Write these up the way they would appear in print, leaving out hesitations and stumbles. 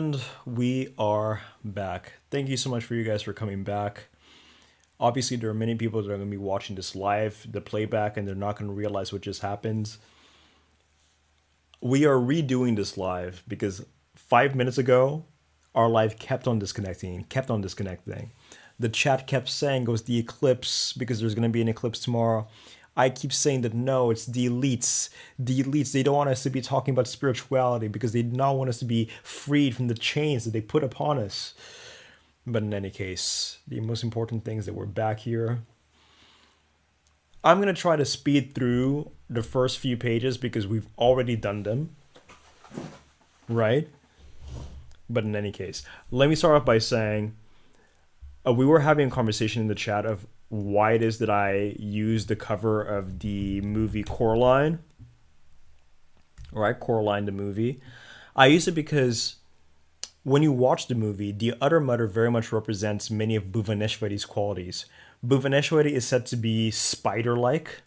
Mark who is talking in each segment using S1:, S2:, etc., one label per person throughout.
S1: And we are back. Thank you so much for you guys for coming back. Obviously, there are many people that are going to be watching this live, the playback, and they're not going to realize what just happened. We are redoing this live because 5 minutes ago, our live kept on disconnecting, kept on disconnecting. The chat kept saying it was the eclipse because there's going to be an eclipse tomorrow. I keep saying that no, it's the elites. The elites, they don't want us to be talking about spirituality because they do not want us to be freed from the chains that they put upon us. But in any case, the most important thing is that we're back here. I'm going to try to speed through the first few pages because we've already done them. Right? But in any case, let me start off by saying we were having a conversation in the chat of why it is that I use the cover of the movie Coraline. Right? Coraline, the movie. I use it because when you watch the movie, the Utter Mother very much represents many of Bhuvaneshwari's qualities. Bhuvaneshwari is said to be spider-like.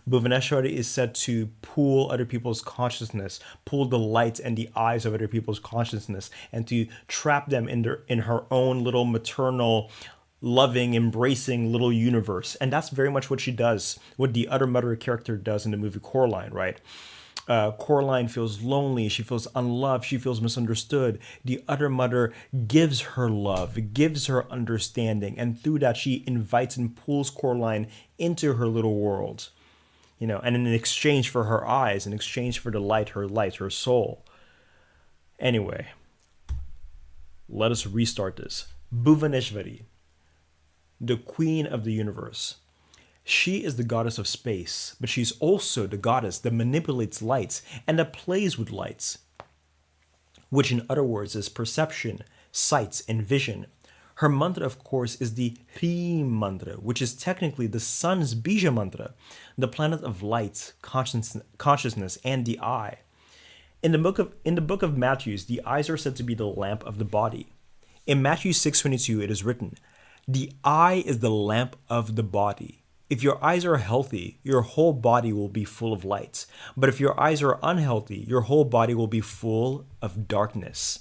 S1: Bhuvaneshwari is said to pool other people's consciousness, pull the light and the eyes of other people's consciousness, and to trap them in her own little maternal, loving, embracing little universe. And that's very much what she does, what the Utter Mother character does in the movie Coraline, right? Coraline feels lonely, she feels unloved, she feels misunderstood. The Utter Mother gives her love, gives her understanding, and through that she invites and pulls Coraline into her little world. You know, and in exchange for her eyes, in exchange for the light, her soul. Anyway, let us restart this. Bhuvaneshwari, the queen of the universe. She is the goddess of space, but she's also the goddess that manipulates lights and that plays with lights, which in other words is perception, sights, and vision. Her mantra, of course, is the Hri mantra, which is technically the sun's Bija mantra, the planet of light, consciousness, and the eye. In the book of Matthew, the eyes are said to be the lamp of the body. In Matthew 6:22, it is written, "The eye is the lamp of the body. If your eyes are healthy, your whole body will be full of light. But if your eyes are unhealthy, your whole body will be full of darkness."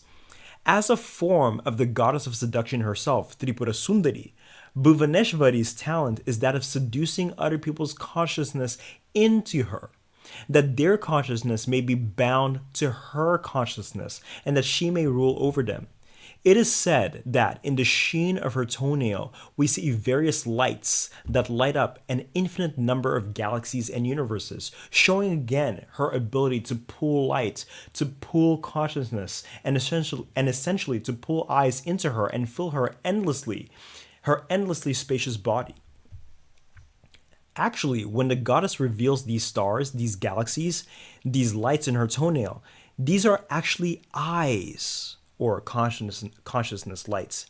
S1: As a form of the goddess of seduction herself, Tripura Sundari, Bhuvaneshwari's talent is that of seducing other people's consciousness into her, that their consciousness may be bound to her consciousness and that she may rule over them. It is said that in the sheen of her toenail, we see various lights that light up an infinite number of galaxies and universes, showing again her ability to pull light, to pull consciousness, and essentially to pull eyes into her and fill her endlessly spacious body. Actually, when the goddess reveals these stars, these galaxies, these lights in her toenail, these are actually eyes, or consciousness lights.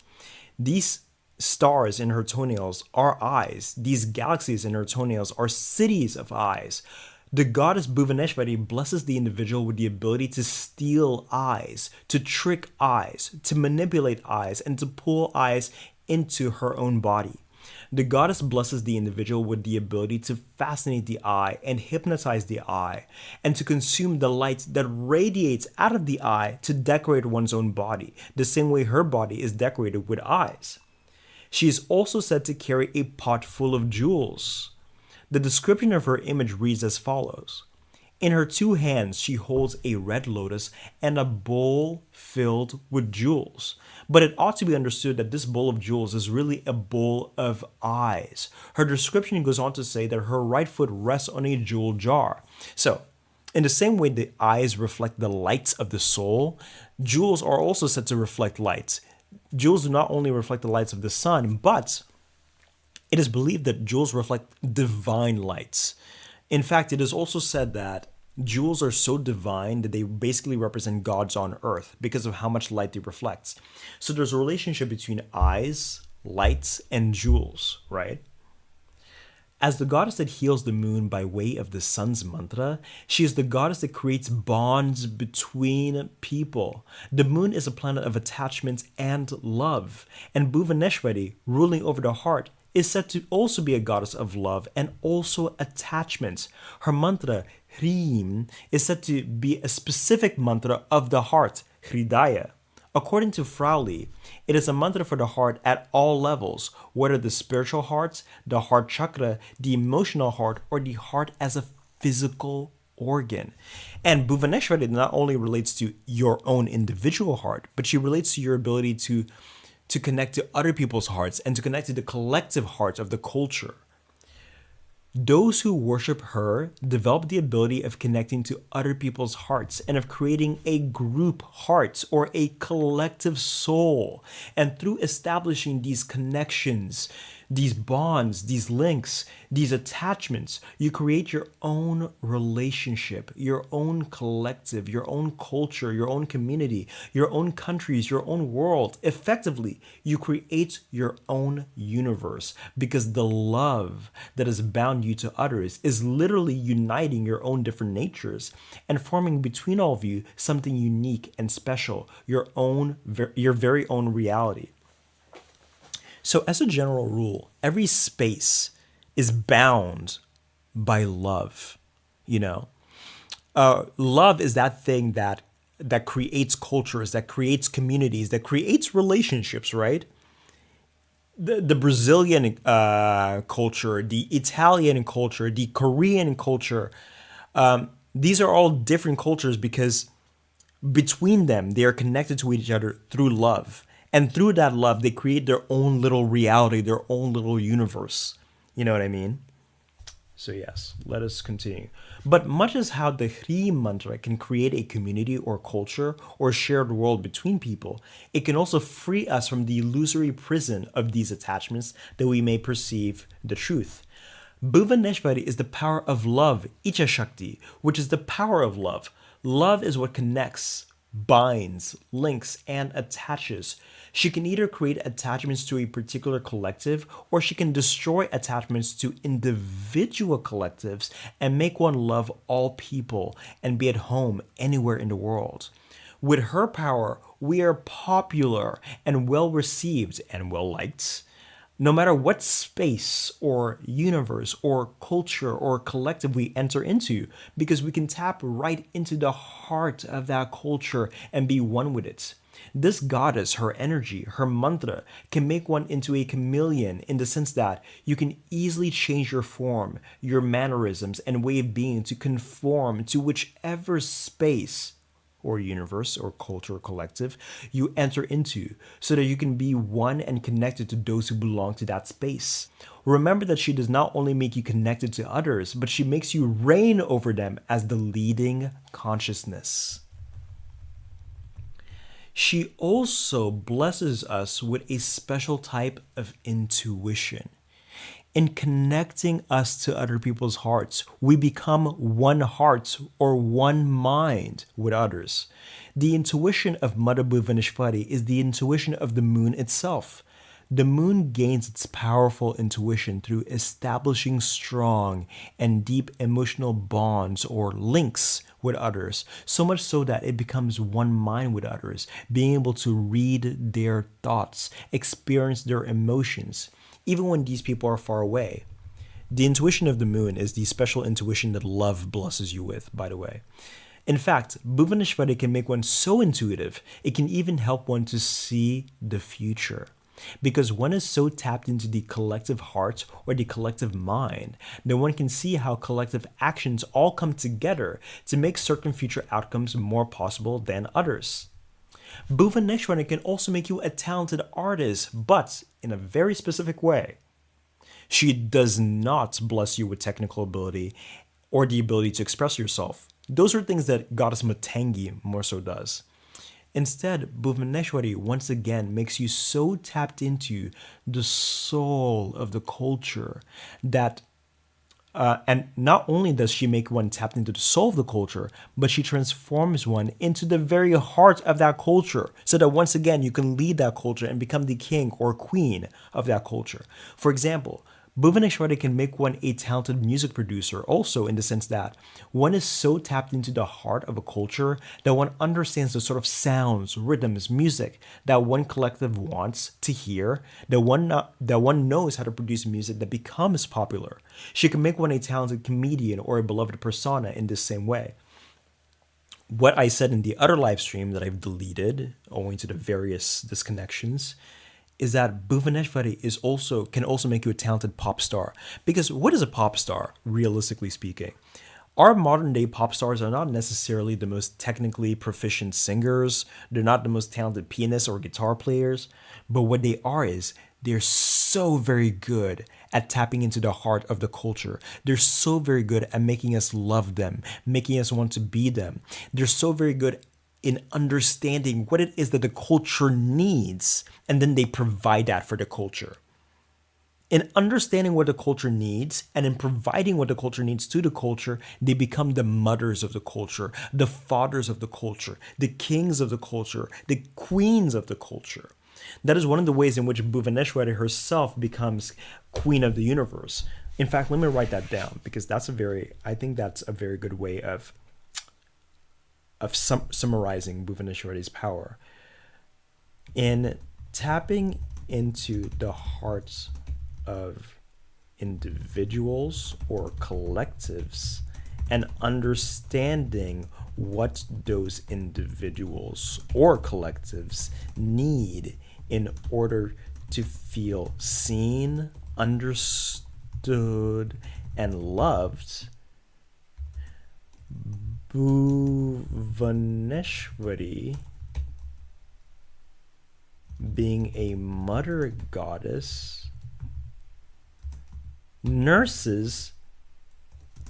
S1: These stars in her toenails are eyes. These galaxies in her toenails are cities of eyes. The goddess Bhuvaneshwari blesses the individual with the ability to steal eyes, to trick eyes, to manipulate eyes, and to pull eyes into her own body. The goddess blesses the individual with the ability to fascinate the eye and hypnotize the eye, and to consume the light that radiates out of the eye to decorate one's own body, the same way her body is decorated with eyes. She is also said to carry a pot full of jewels. The description of her image reads as follows. In her two hands, she holds a red lotus and a bowl filled with jewels. But it ought to be understood that this bowl of jewels is really a bowl of eyes. Her description goes on to say that her right foot rests on a jewel jar. So, in the same way the eyes reflect the lights of the soul, jewels are also said to reflect lights. Jewels do not only reflect the lights of the sun, but it is believed that jewels reflect divine lights. In fact, it is also said that jewels are so divine that they basically represent gods on earth because of how much light they reflect. So there's a relationship between eyes, lights, and jewels, right? As the goddess that heals the moon by way of the sun's mantra, she is the goddess that creates bonds between people. The moon is a planet of attachment and love, and Bhuvaneshwari, ruling over the heart, is said to also be a goddess of love and also attachment. Her mantra, Hrim, is said to be a specific mantra of the heart, Hridaya, According to Frowley, it is a mantra for the heart at all levels, whether the spiritual heart, the heart chakra, the emotional heart, or the heart as a physical organ. And Bhuvaneshwari not only relates to your own individual heart, but she relates to your ability to connect to other people's hearts and to connect to the collective hearts of the culture. Those who worship her develop the ability of connecting to other people's hearts and of creating a group heart or a collective soul. And through establishing these connections, these bonds, these links, these attachments, you create your own relationship, your own collective, your own culture, your own community, your own countries, your own world. Effectively, you create your own universe because the love that has bound you to others is literally uniting your own different natures and forming between all of you something unique and special, your very own reality. So, as a general rule, every space is bound by love. You know, love is that thing that creates cultures, that creates communities, that creates relationships. Right? The Brazilian culture, the Italian culture, the Korean culture. These are all different cultures because between them, they are connected to each other through love. And through that love, they create their own little reality, their own little universe. You know what I mean? So, yes, let us continue. But much as how the Hri mantra can create a community or culture or shared world between people, it can also free us from the illusory prison of these attachments that we may perceive the truth. Bhuvaneshwari is the power of love, Icha Shakti, which is the power of love. Love is what connects, binds, links, and attaches. She can either create attachments to a particular collective or she can destroy attachments to individual collectives and make one love all people and be at home anywhere in the world. With her power, we are popular and well received and well liked. No matter what space or universe or culture or collective we enter into, because we can tap right into the heart of that culture and be one with it. This goddess, her energy, her mantra, can make one into a chameleon in the sense that you can easily change your form, your mannerisms, and way of being to conform to whichever space or universe or culture or collective you enter into so that you can be one and connected to those who belong to that space. Remember that she does not only make you connected to others, but she makes you reign over them as the leading consciousness. She also blesses us with a special type of intuition. In connecting us to other people's hearts, we become one heart or one mind with others. The intuition of Mother Bhuvaneshwari is the intuition of the moon itself. The moon gains its powerful intuition through establishing strong and deep emotional bonds or links with others, so much so that it becomes one mind with others, being able to read their thoughts, experience their emotions, even when these people are far away. The intuition of the moon is the special intuition that love blesses you with, by the way. In fact, Bhuvaneshwari can make one so intuitive, it can even help one to see the future. Because one is so tapped into the collective heart or the collective mind that one can see how collective actions all come together to make certain future outcomes more possible than others. Bhuvaneshwari can also make you a talented artist, but in a very specific way. She does not bless you with technical ability or the ability to express yourself. Those are things that Goddess Matangi more so does. Instead, Bhuvaneshwari once again makes you so tapped into the soul of the culture that and not only does she make one tapped into the soul of the culture, but she transforms one into the very heart of that culture so that once again you can lead that culture and become the king or queen of that culture. For example, Bhuvaneshwari can make one a talented music producer also in the sense that one is so tapped into the heart of a culture that one understands the sort of sounds, rhythms, music that one collective wants to hear, that one knows how to produce music that becomes popular. She can make one a talented comedian or a beloved persona in this same way. What I said in the other live stream that I've deleted owing to the various disconnections is that Bhuvaneshwari is also can also make you a talented pop star. Because what is a pop star, realistically speaking? Our modern day pop stars are not necessarily the most technically proficient singers. They're not the most talented pianists or guitar players. But what they are is they're so very good at tapping into the heart of the culture. They're so very good at making us love them, making us want to be them. They're so very good in understanding what it is that the culture needs, and then they provide that for the culture. In understanding what the culture needs and in providing what the culture needs to the culture, they become the mothers of the culture, the fathers of the culture, the kings of the culture, the queens of the culture. That is one of the ways in which Bhuvaneshwari herself becomes queen of the universe. In fact, let me write that down because I think that's a very good way of summarizing Bhuvaneshwari's power. In tapping into the hearts of individuals or collectives and understanding what those individuals or collectives need in order to feel seen, understood, and loved, Bhuvaneshwari, being a mother goddess, nurses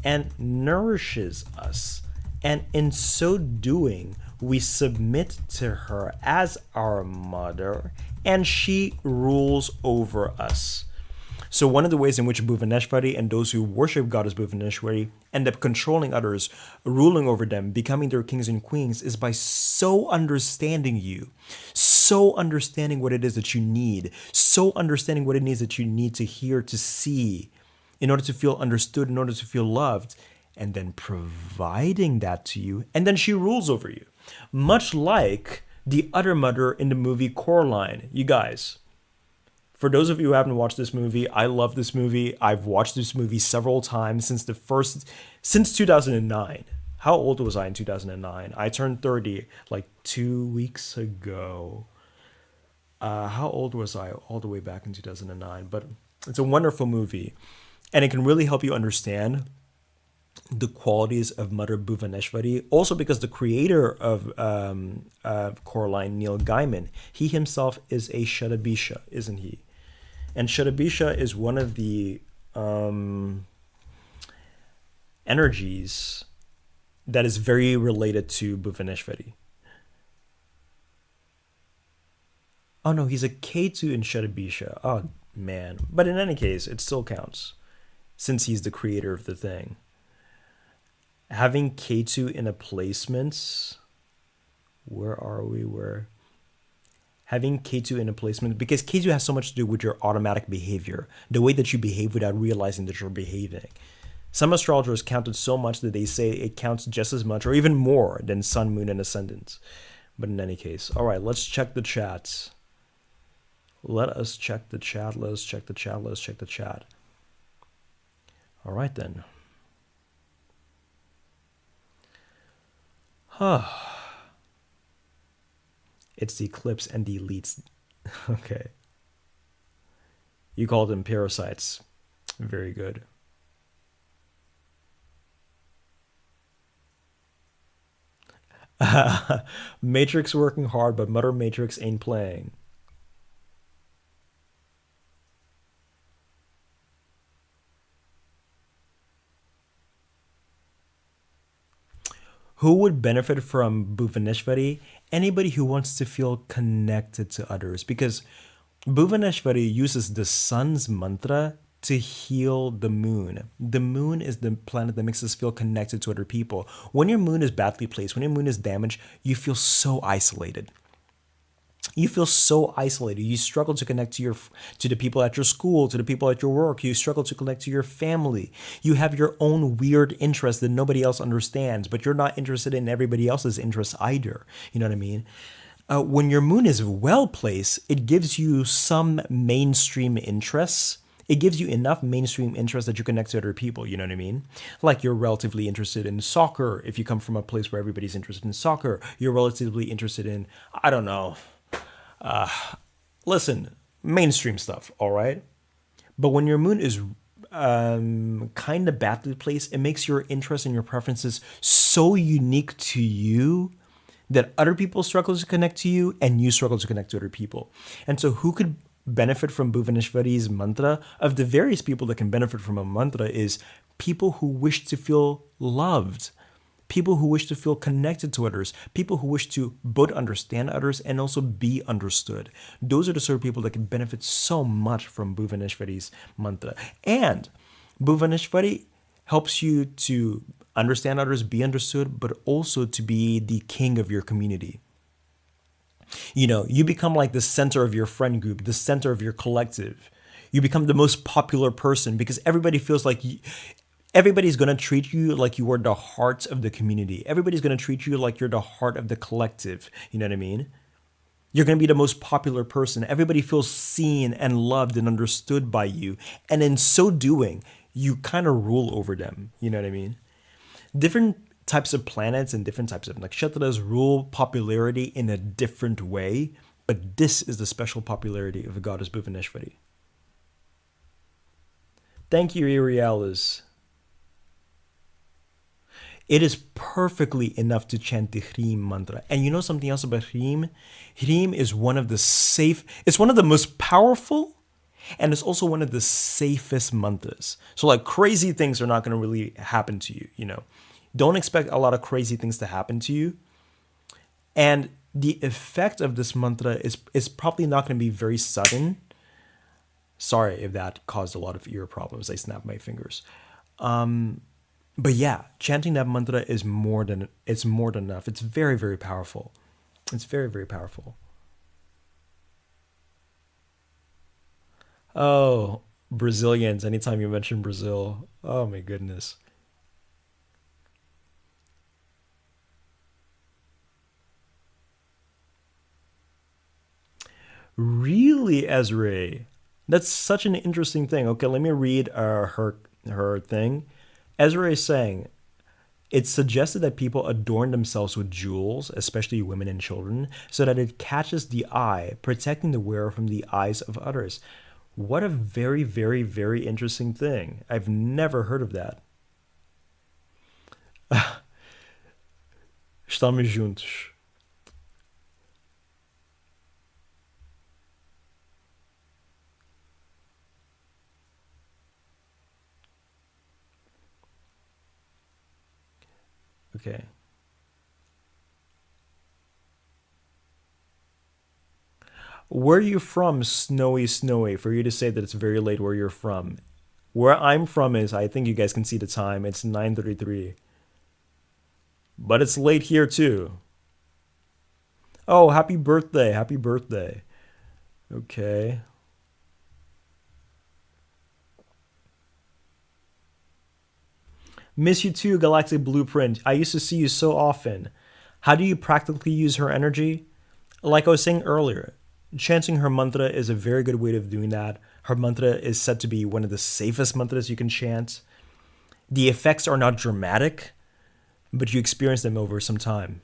S1: and nourishes us. And in so doing, we submit to her as our mother, and she rules over us. So one of the ways in which Bhuvaneshwari and those who worship goddess Bhuvaneshwari end up controlling others, ruling over them, becoming their kings and queens is by so understanding you, so understanding what it is that you need, so understanding what it is that you need to hear, to see, in order to feel understood, in order to feel loved, and then providing that to you, and then she rules over you. Much like the other mother in the movie Coraline. You guys, for those of you who haven't watched this movie, I love this movie. I've watched this movie several times since 2009. How old was I in 2009? I turned 30 like 2 weeks ago. How old was I all the way back in 2009? But it's a wonderful movie. And it can really help you understand the qualities of Mother Bhuvaneshwari. Also because the creator of Coraline, Neil Gaiman, he himself is a Shadabisha, isn't he? And Shadabisha is one of the energies that is very related to Bhuvaneshwari. Oh no, he's a Ketu in Shadabisha. Oh man. But in any case, it still counts since he's the creator of the thing. Having Ketu in a placement, where are we? Having Ketu in a placement, because Ketu has so much to do with your automatic behavior, the way that you behave without realizing that you're behaving. Some astrologers count it so much that they say it counts just as much or even more than sun, moon, and ascendant. But in any case, all right, let's check the chat. Let us check the chat. All right then. It's the eclipse and the elites. Okay. You called them parasites. Very good. Matrix working hard, but Mother Matrix ain't playing. Who would benefit from Bhuvaneshwari? Anybody who wants to feel connected to others, because Bhuvaneshwari uses the sun's mantra to heal the moon. The moon is the planet that makes us feel connected to other people. When your moon is badly placed, when your moon is damaged, you feel so isolated. You feel so isolated. You struggle to connect to the people at your school, to the people at your work. You struggle to connect to your family. You have your own weird interests that nobody else understands, but you're not interested in everybody else's interests either. You know what I mean? When your moon is well placed, it gives you some mainstream interests. It gives you enough mainstream interest that you connect to other people, you know what I mean? Like you're relatively interested in soccer. If you come from a place where everybody's interested in soccer, you're relatively interested in, I don't know, listen, mainstream stuff, all right? But when your moon is kind of badly placed, it makes your interests and your preferences so unique to you that other people struggle to connect to you and you struggle to connect to other people. And so who could benefit from Bhuvaneshwari's mantra? Of the various people that can benefit from a mantra is people who wish to feel loved, people who wish to feel connected to others, people who wish to both understand others and also be understood. Those are the sort of people that can benefit so much from Bhuvaneshwari's mantra. And Bhuvaneshwari helps you to understand others, be understood, but also to be the king of your community. You know, you become like the center of your friend group, the center of your collective. You become the most popular person because everybody feels like everybody's going to treat you like you are the heart of the community. Everybody's going to treat you like you're the heart of the collective. You know what I mean? You're going to be the most popular person. Everybody feels seen and loved and understood by you. And in so doing, you kind of rule over them. You know what I mean? Different types of planets and different types of nakshatras rule popularity in a different way. But this is the special popularity of the goddess Bhuvaneshwari. Thank you, Irialis. It is perfectly enough to chant the Hrim mantra. And you know something else about Hrim? Hrim is it's one of the most powerful, and it's also one of the safest mantras. So like crazy things are not going to really happen to you, you know. Don't expect a lot of crazy things to happen to you. And the effect of this mantra is probably not going to be very sudden. Sorry if that caused a lot of ear problems. I snapped my fingers. But yeah, chanting that mantra is more than enough. It's very, very powerful. It's very, very powerful. Oh, Brazilians, anytime you mention Brazil. Oh my goodness. Really, Ezra? That's such an interesting thing. Okay, let me read her thing. Ezra is saying, it's suggested that people adorn themselves with jewels, especially women and children, so that it catches the eye, protecting the wearer from the eyes of others. What a very, very, very interesting thing. I've never heard of that. Estamos juntos. Okay. Where are you from, Snowy Snowy, for you to say that it's very late where you're from? Where I'm from is, I think you guys can see the time, it's 9:33. But it's late here too. Oh, happy birthday, happy birthday. Okay. Miss you too, Galactic Blueprint. I used to see you so often. How do you practically use her energy? Like I was saying earlier, chanting her mantra is a very good way of doing that. Her mantra is said to be one of the safest mantras you can chant. The effects are not dramatic, but you experience them over some time.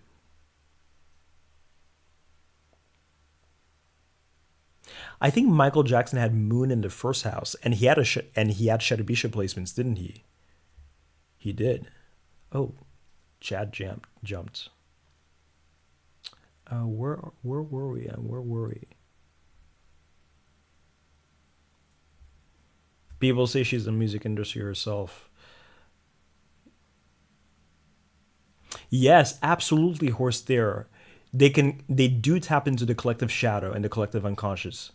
S1: I think Michael Jackson had Moon in the first house, and he had Shadabisha placements, didn't he? He did. Oh, Chad jumped. Where were we? Where were we? People say she's in the music industry herself. Yes, absolutely, Horse there. They do tap into the collective shadow and the collective unconscious.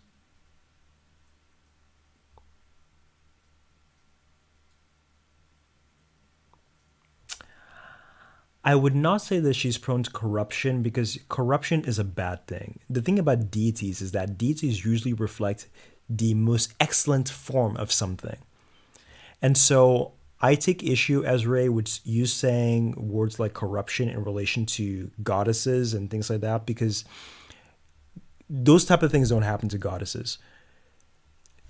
S1: I would not say that she's prone to corruption because corruption is a bad thing. The thing about deities is that deities usually reflect the most excellent form of something. And so I take issue, Ezra, with you saying words like corruption in relation to goddesses and things like that, because those type of things don't happen to goddesses.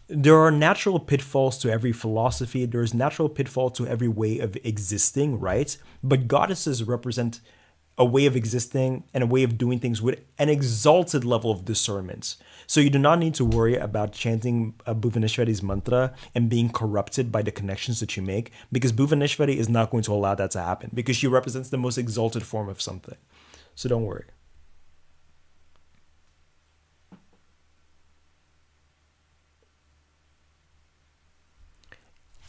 S1: There are natural pitfalls to every philosophy. There's natural pitfall to every way of existing, right? But goddesses represent a way of existing and a way of doing things with an exalted level of discernment. So you do not need to worry about chanting Bhuvaneshwari's mantra and being corrupted by the connections that you make, because Bhuvaneshwari is not going to allow that to happen, because she represents the most exalted form of something. So don't worry.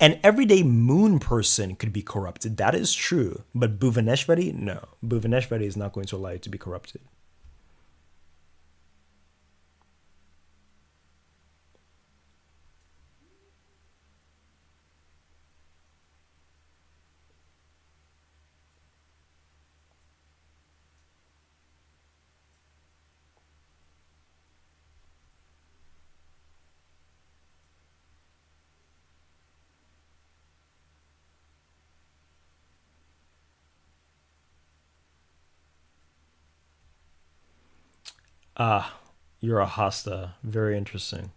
S1: An everyday moon person could be corrupted. That is true. But Bhuvaneshwari, no. Bhuvaneshwari is not going to allow you to be corrupted. Ah, you're a hasta. Very interesting.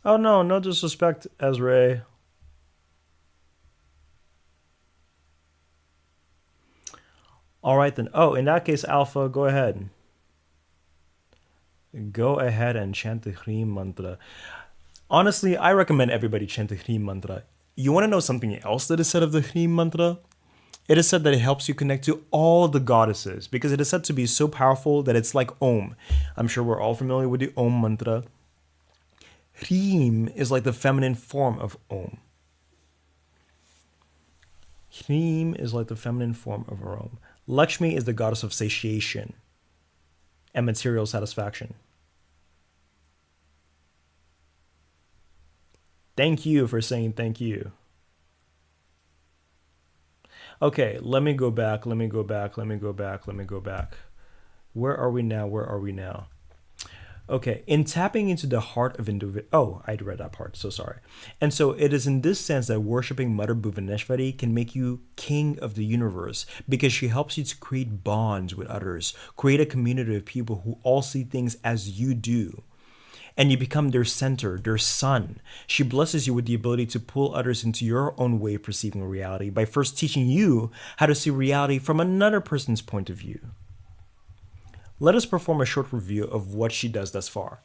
S1: Oh no, no disrespect, Ezra. All right then. Oh, in that case, Alpha, go ahead. Go ahead and chant the Hrim mantra. Honestly, I recommend everybody chant the Hrim mantra. You want to know something else that is said of the Hrim mantra? It is said that it helps you connect to all the goddesses because it is said to be so powerful that it's like Om. I'm sure we're all familiar with the Om mantra. Hrim is like the feminine form of Om. Hrim is like the feminine form of Om. Lakshmi is the goddess of satiation and material satisfaction. Thank you for saying thank you. Okay, let me go back. Let me go back. Let me go back. Let me go back. Where are we now? Where are we now? Okay, in tapping into the heart of individual. Oh, I read that part. So sorry. And so it is in this sense that worshiping Mother Bhuvaneshwari can make you king of the universe because she helps you to create bonds with others, create a community of people who all see things as you do. And you become their center, their sun. She blesses you with the ability to pull others into your own way of perceiving reality by first teaching you how to see reality from another person's point of view. Let us perform a short review of what she does thus far.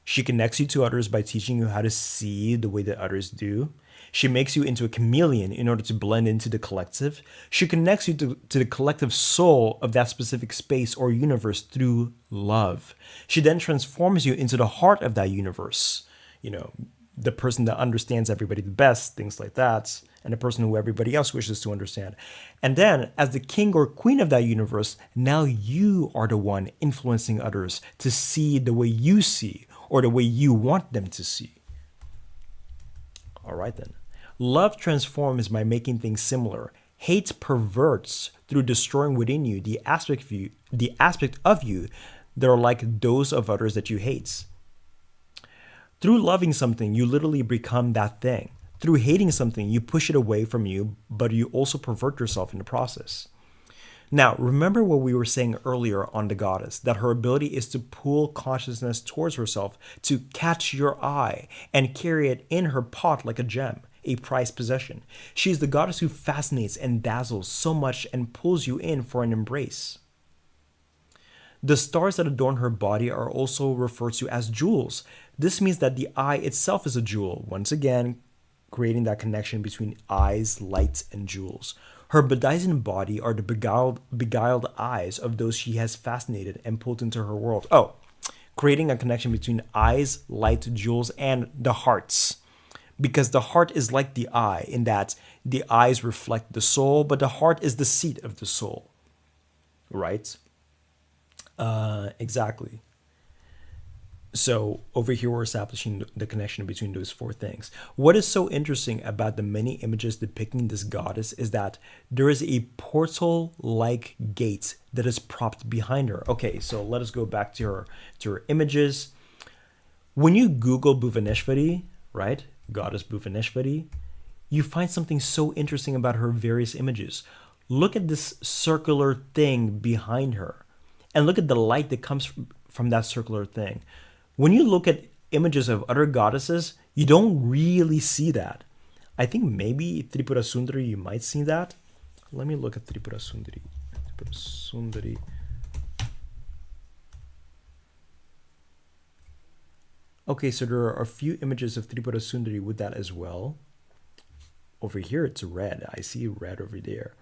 S1: She connects you to others by teaching you how to see the way that others do. She makes you into a chameleon in order to blend into the collective. She connects you to the collective soul of that specific space or universe through love. She then transforms you into the heart of that universe. You know, the person that understands everybody the best, things like that, and the person who everybody else wishes to understand. And then, as the king or queen of that universe, now you are the one influencing others to see the way you see or the way you want them to see. All right then. Love transforms by making things similar. Hate perverts through destroying within you the aspect of you that are like those of others that you hate. Through loving something, you literally become that thing. Through hating something, you push it away from you, but you also pervert yourself in the process. Now, remember what we were saying earlier on the goddess, that her ability is to pull consciousness towards herself, to catch your eye and carry it in her pot like a gem, a prized possession. She is the goddess who fascinates and dazzles so much and pulls you in for an embrace. The stars that adorn her body are also referred to as jewels. This means that the eye itself is a jewel, once again, creating that connection between eyes, light, and jewels. Her bedizened body are the beguiled eyes of those she has fascinated and pulled into her world. Oh, creating a connection between eyes, light, jewels, and the hearts. Because the heart is like the eye in that the eyes reflect the soul, but the heart is the seat of the soul. Right? Exactly. So over here, we're establishing the connection between those four things. What is so interesting about the many images depicting this goddess is that there is a portal-like gate that is propped behind her. Okay, so let us go back to her images. When you Google Bhuvaneshwari, right, goddess Bhuvaneshwari, you find something so interesting about her various images. Look at this circular thing behind her, and look at the light that comes from that circular thing. When you look at images of other goddesses, you don't really see that. I think maybe Tripura Sundari, you might see that. Let me look at Tripura Sundari. Tripura Sundari. Okay, so there are a few images of Tripura Sundari with that as well. Over here, it's red. I see red over there.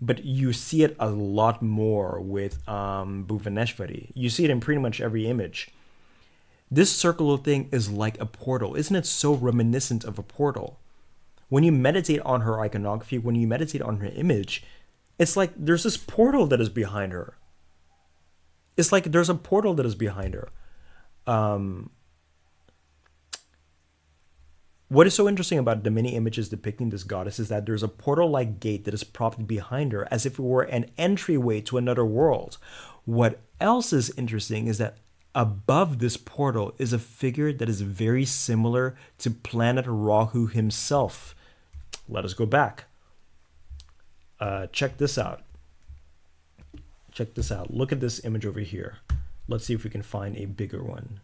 S1: But you see it a lot more with Bhuvaneshwari. You see it in pretty much every image. This circular thing is like a portal. Isn't it so reminiscent of a portal? When you meditate on her iconography, when you meditate on her image, it's like there's this portal that is behind her. It's like there's a portal that is behind her. What is so interesting about the many images depicting this goddess is that there's a portal-like gate that is propped behind her as if it were an entryway to another world. What else is interesting is that above this portal is a figure that is very similar to planet Rahu himself. Let us go back. Check this out. Check this out. Look at this image over here. Let's see if we can find a bigger one.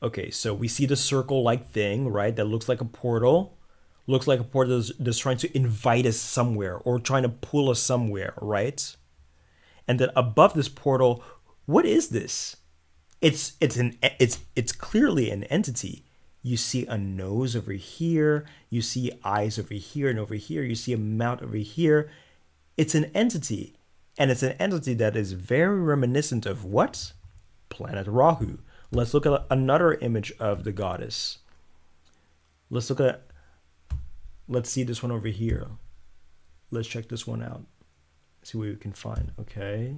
S1: Okay, so we see the circle-like thing, right? That looks like a portal. Looks like a portal that's trying to invite us somewhere or trying to pull us somewhere, right? And then above this portal, what is this? It's clearly an entity. You see a nose over here, you see eyes over here and over here, you see a mouth over here. It's an entity. And it's an entity that is very reminiscent of what? Planet Rahu. Let's look at another image of the goddess. Let's see this one over here. Let's check this one out. See what we can find. Okay.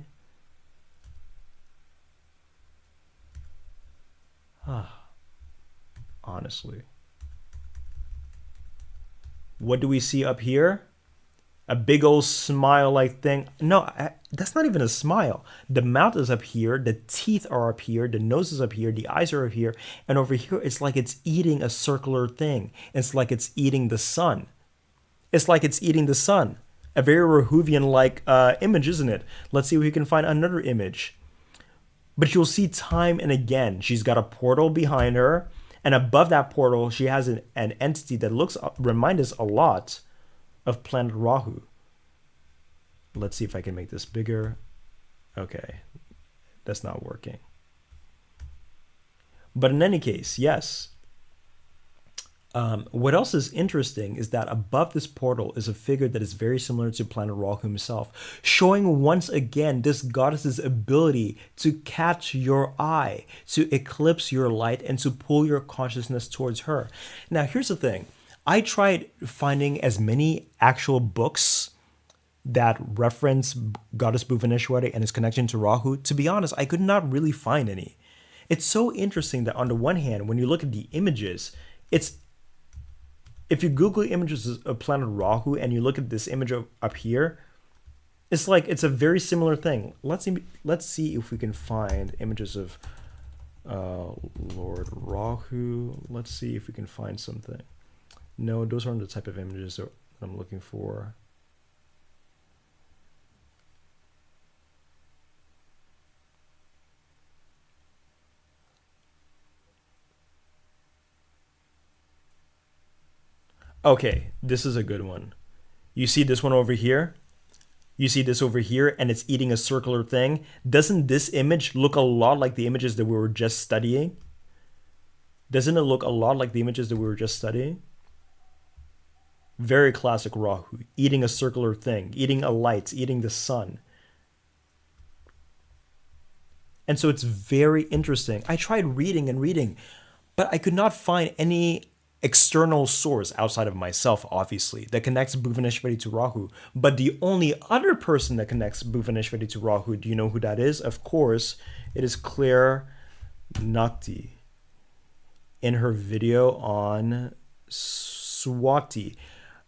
S1: Honestly. What do we see up here? A big old smile-like thing. No, that's not even a smile. The mouth is up here, the teeth are up here, the nose is up here, the eyes are up here, and over here it's like it's eating a circular thing. It's like it's eating the sun. It's like it's eating the sun. A very Rahuvian-like image, isn't it? Let's see if we can find another image. But you'll see time and again, she's got a portal behind her, and above that portal, she has an entity that reminds us a lot of planet Rahu. Let's see if I can make this bigger. Okay, that's not working. But in any case, yes. What else is interesting is that above this portal is a figure that is very similar to planet Rahu himself, showing once again this goddess's ability to catch your eye, to eclipse your light, and to pull your consciousness towards her. Now, here's the thing. I tried finding as many actual books that reference Goddess Bhuvaneshwari and its connection to Rahu. To be honest, I could not really find any. It's so interesting that on the one hand, when you look at the images, if you Google images of planet Rahu and you look at this image up here, it's like it's a very similar thing. Let's see if we can find images of Lord Rahu. Let's see if we can find something. No, those aren't the type of images that I'm looking for. Okay, this is a good one. You see this one over here? You see this over here, and it's eating a circular thing. Doesn't this image look a lot like the images that we were just studying? Doesn't it look a lot like the images that we were just studying? Very classic Rahu, eating a circular thing, eating a light, eating the sun. And so it's very interesting. I tried reading and reading, but I could not find any external source outside of myself, obviously, that connects Bhuvaneshwari to Rahu. But the only other person that connects Bhuvaneshwari to Rahu, do you know who that is? Of course, it is Claire Nati in her video on Swati.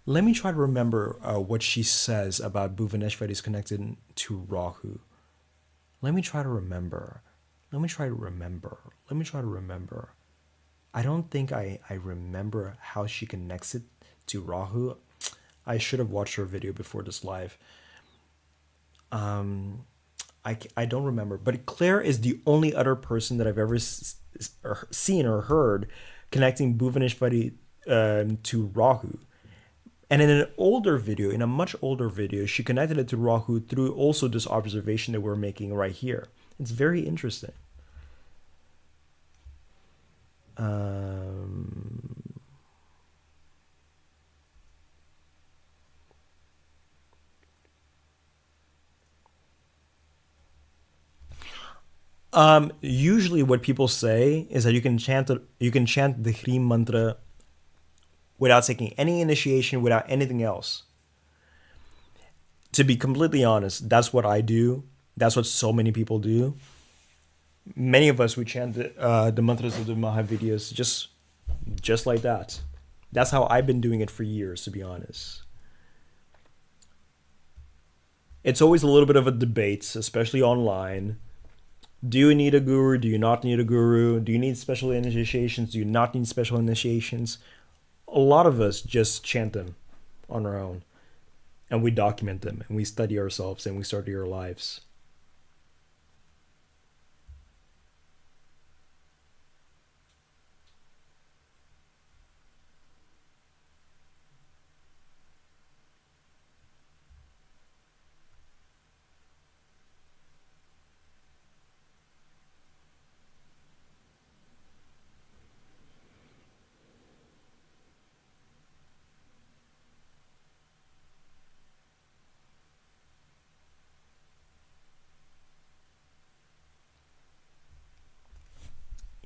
S1: Let me try to remember what she says about Bhuvaneshwari is connected to Rahu. Let me try to remember. Let me try to remember. Let me try to remember. I don't think I remember how she connects it to Rahu. I should have watched her video before this live. I don't remember. But Claire is the only other person that I've ever seen or heard connecting Bhuvaneshwari to Rahu. And in an older video, in a much older video, she connected it to Rahu through also this observation that we're making right here. It's very interesting. Usually what people say is that you can chant the Hrim mantra without taking any initiation, without anything else. To be completely honest, that's what I do. That's what so many people do. Many of us, we chant the mantras of the Mahavidyas just like that. That's how I've been doing it for years, to be honest. It's always a little bit of a debate, especially online. Do you need a guru? Do you not need a guru? Do you need special initiations? Do you not need special initiations? A lot of us just chant them on our own, and we document them, and we study ourselves, and we study our lives.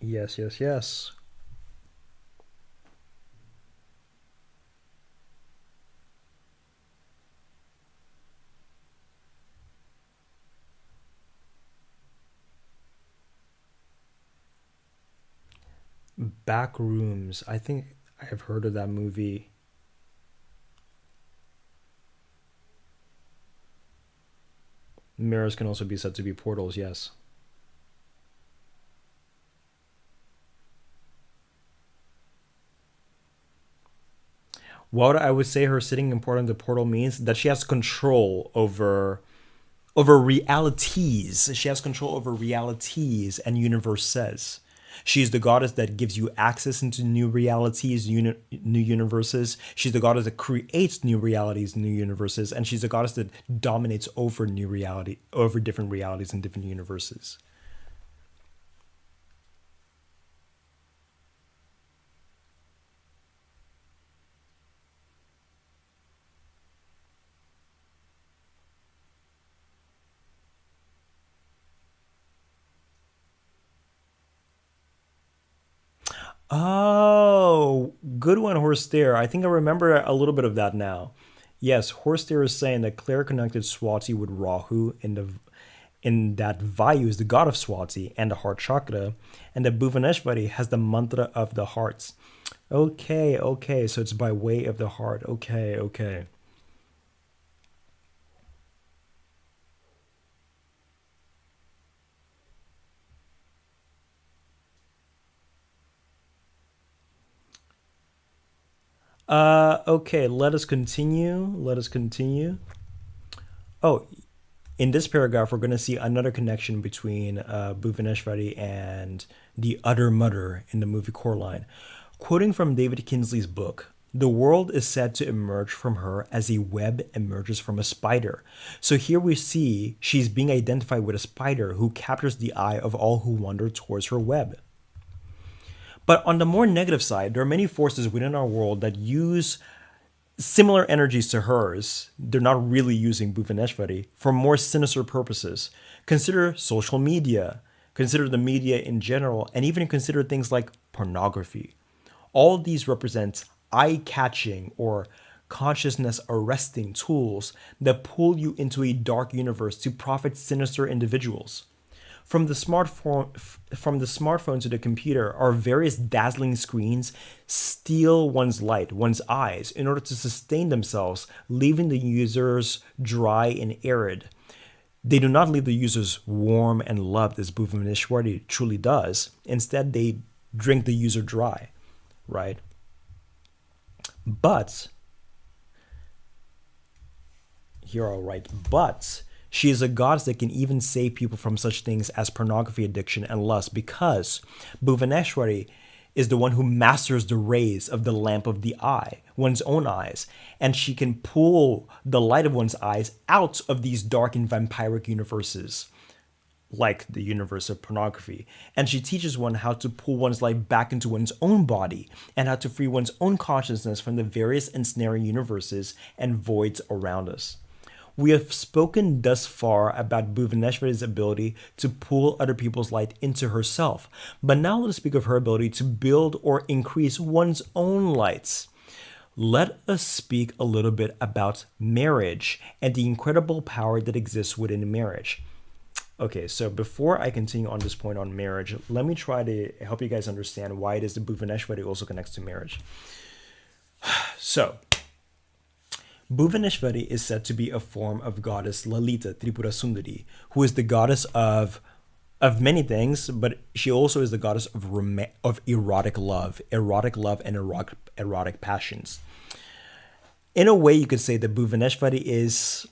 S1: Yes, yes, yes. Back rooms. I think I've heard of that movie. Mirrors can also be said to be portals, yes. What I would say her sitting in portal in the portal means that she has control over realities. She has control over realities and universe says. She's the goddess that gives you access into new realities, new universes. She's the goddess that creates new realities, new universes, and she's the goddess that dominates over new reality, over different realities and different universes. Oh, good one, Horse There. I think I remember a little bit of that now. Yes, Horse There is saying that Claire connected Swati with Rahu in that Vayu is the god of Swati and the heart chakra, and that Bhuvaneshwari has the mantra of the hearts. Okay, okay, so it's by way of the heart. Okay, okay. Okay, let us continue. Let us continue. Oh, in this paragraph, we're going to see another connection between Bhuvaneshwari and the other mother in the movie Coraline. Quoting from David Kinsley's book, the world is said to emerge from her as a web emerges from a spider. So here we see she's being identified with a spider who captures the eye of all who wander towards her web. But on the more negative side, there are many forces within our world that use similar energies to hers. They're not really using Bhuvaneshwari for more sinister purposes. Consider social media, consider the media in general, and even consider things like pornography. All these represent eye-catching or consciousness-arresting tools that pull you into a dark universe to profit sinister individuals. From the smartphone to the computer, our various dazzling screens steal one's light, one's eyes, in order to sustain themselves, leaving the users dry and arid. They do not leave the users warm and loved as Bhuvaneshwari truly does. Instead, they drink the user dry, right? But, here I'll write, but she is a goddess that can even save people from such things as pornography addiction and lust, because Bhuvaneshwari is the one who masters the rays of the lamp of the eye, one's own eyes, and she can pull the light of one's eyes out of these dark and vampiric universes, like the universe of pornography. And she teaches one how to pull one's light back into one's own body and how to free one's own consciousness from the various ensnaring universes and voids around us. We have spoken thus far about Bhuvaneshwari's ability to pull other people's light into herself, but now let us speak of her ability to build or increase one's own lights. Let us speak a little bit about marriage and the incredible power that exists within marriage. Okay, so before I continue on this point on marriage, let me try to help you guys understand why it is that Bhuvaneshwari also connects to marriage. So, Bhuvaneshwari is said to be a form of goddess Lalita Tripura Sundari, who is the goddess of many things, but she also is the goddess of erotic love and erotic passions. In a way, you could say that Bhuvaneshwari is,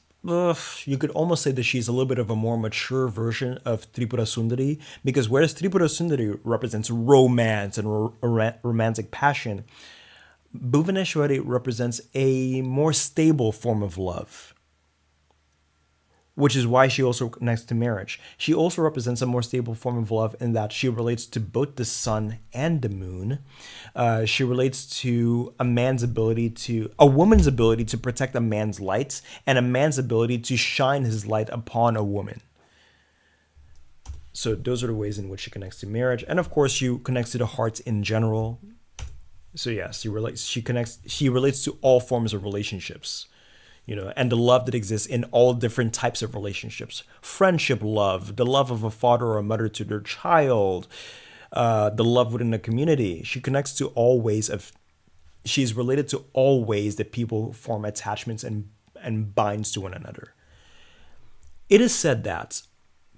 S1: you could almost say that she's a little bit of a more mature version of Tripura Sundari, because whereas Tripura Sundari represents romance and romantic passion, Bhuvaneshwari represents a more stable form of love, which is why she also connects to marriage. She also represents a more stable form of love in that she relates to both the sun and the moon. She relates to a woman's ability to protect a man's light, and a man's ability to shine his light upon a woman. So those are the ways in which she connects to marriage. And of course, she connects to the hearts in general. So yes, she relates to all forms of relationships, and the love that exists in all different types of relationships. Friendship love, the love of a father or a mother to their child, the love within the community. She's related to all ways that people form attachments and binds to one another. It is said that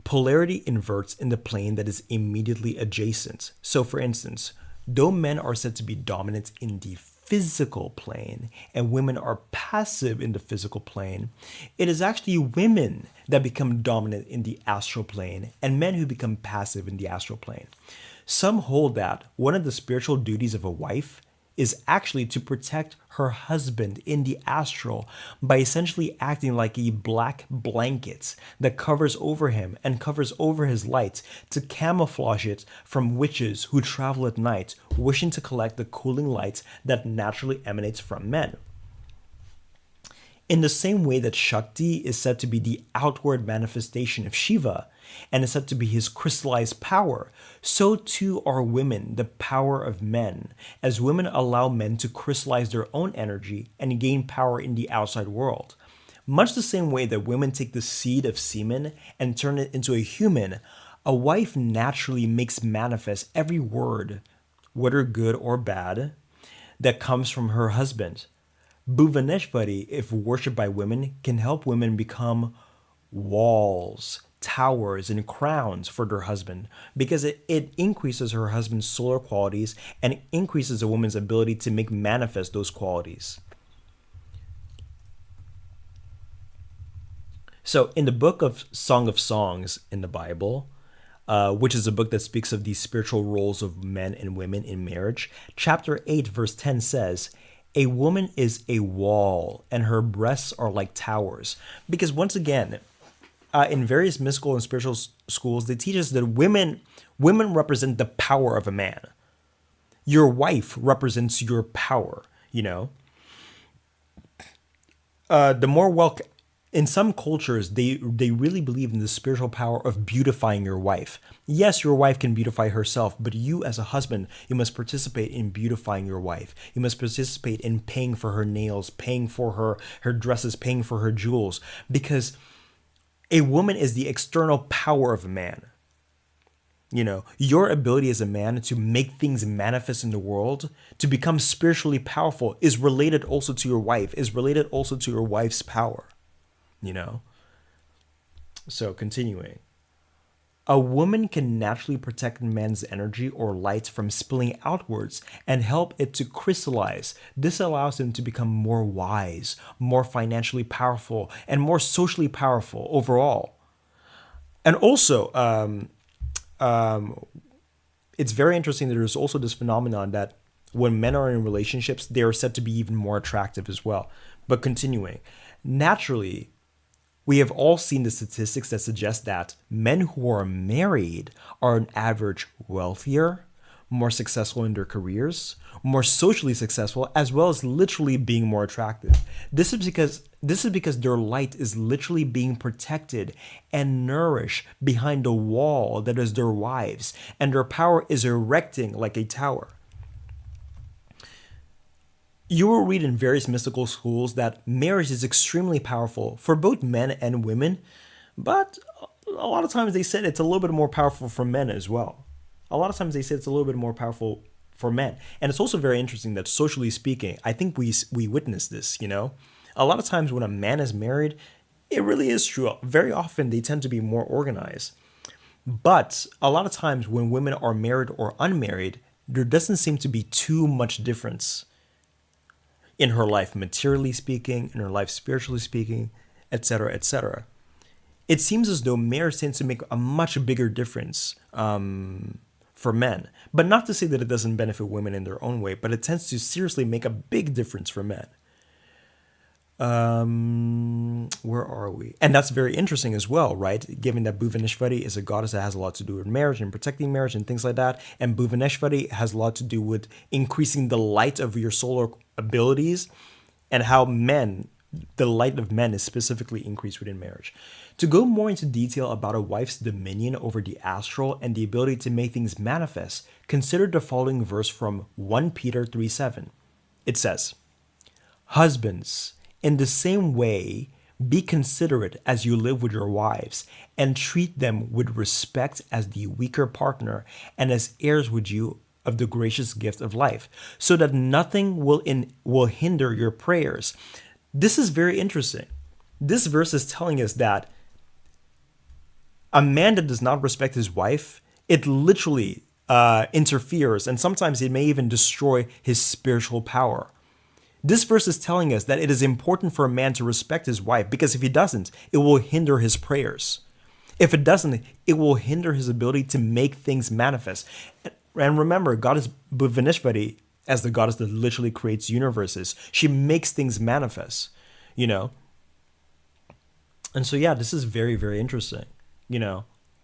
S1: polarity inverts in the plane that is immediately adjacent. So for instance, though men are said to be dominant in the physical plane and women are passive in the physical plane, it is actually women that become dominant in the astral plane and men who become passive in the astral plane. Some hold that one of the spiritual duties of a wife is actually to protect her husband in the astral by essentially acting like a black blanket that covers over him and covers over his light to camouflage it from witches who travel at night, wishing to collect the cooling light that naturally emanates from men. In the same way that Shakti is said to be the outward manifestation of Shiva and is said to be his crystallized power, so too are women the power of men, as women allow men to crystallize their own energy and gain power in the outside world. Much the same way that women take the seed of semen and turn it into a human, a wife naturally makes manifest every word, whether good or bad, that comes from her husband. Bhuvaneshwari, if worshipped by women, can help women become walls, towers, and crowns for their husband, because it increases her husband's solar qualities and increases a woman's ability to make manifest those qualities. So in the book of Song of Songs in the Bible, which is a book that speaks of these spiritual roles of men and women in marriage, chapter 8, verse 10 says, "A woman is a wall, and her breasts are like towers." Because once again, in various mystical and spiritual schools, they teach us that women represent the power of a man. Your wife represents your power, The more in some cultures they really believe in the spiritual power of beautifying your wife. Yes, your wife can beautify herself, but you as a husband, you must participate in beautifying your wife. You must participate in paying for her nails, paying for her dresses, paying for her jewels, because a woman is the external power of a man. Your ability as a man to make things manifest in the world, to become spiritually powerful, is related also to your wife, is related also to your wife's power. So continuing. A woman can naturally protect men's energy or light from spilling outwards and help it to crystallize. This allows him to become more wise, more financially powerful, and more socially powerful overall. And also, it's very interesting that there's also this phenomenon that when men are in relationships, they are said to be even more attractive as well. But continuing, naturally, we have all seen the statistics that suggest that men who are married are on average wealthier, more successful in their careers, more socially successful, as well as literally being more attractive. This is because their light is literally being protected and nourished behind the wall that is their wives, and their power is erecting like a tower. You will read in various mystical schools that marriage is extremely powerful for both men and women, but a lot of times they said it's a little bit more powerful for men as well. A lot of times they say it's a little bit more powerful for men. And it's also very interesting that socially speaking, I think we witness this, A lot of times when a man is married, it really is true. Very often they tend to be more organized. But a lot of times when women are married or unmarried, there doesn't seem to be too much difference in her life, materially speaking, in her life, spiritually speaking, etc., etc. It seems as though marriage tends to make a much bigger difference for men. But not to say that it doesn't benefit women in their own way, but it tends to seriously make a big difference for men. Where are we? And that's very interesting as well, right? Given that Bhuvaneshwari is a goddess that has a lot to do with marriage and protecting marriage and things like that. And Bhuvaneshwari has a lot to do with increasing the light of your solar abilities, and how the light of men is specifically increased within marriage. To go more into detail about a wife's dominion over the astral and the ability to make things manifest, consider the following verse from 1 Peter 3:7. It says, "Husbands, in the same way, be considerate as you live with your wives, and treat them with respect as the weaker partner and as heirs with you of the gracious gift of life, so that nothing will hinder your prayers." This is very interesting. This verse is telling us that a man that does not respect his wife, it literally interferes, and sometimes it may even destroy his spiritual power. This verse is telling us that it is important for a man to respect his wife, because if he doesn't, it will hinder his prayers. If it doesn't, it will hinder his ability to make things manifest. And remember, Goddess Bhuvaneshwari, as the goddess that literally creates universes, she makes things manifest, And so, yeah, this is very, very interesting,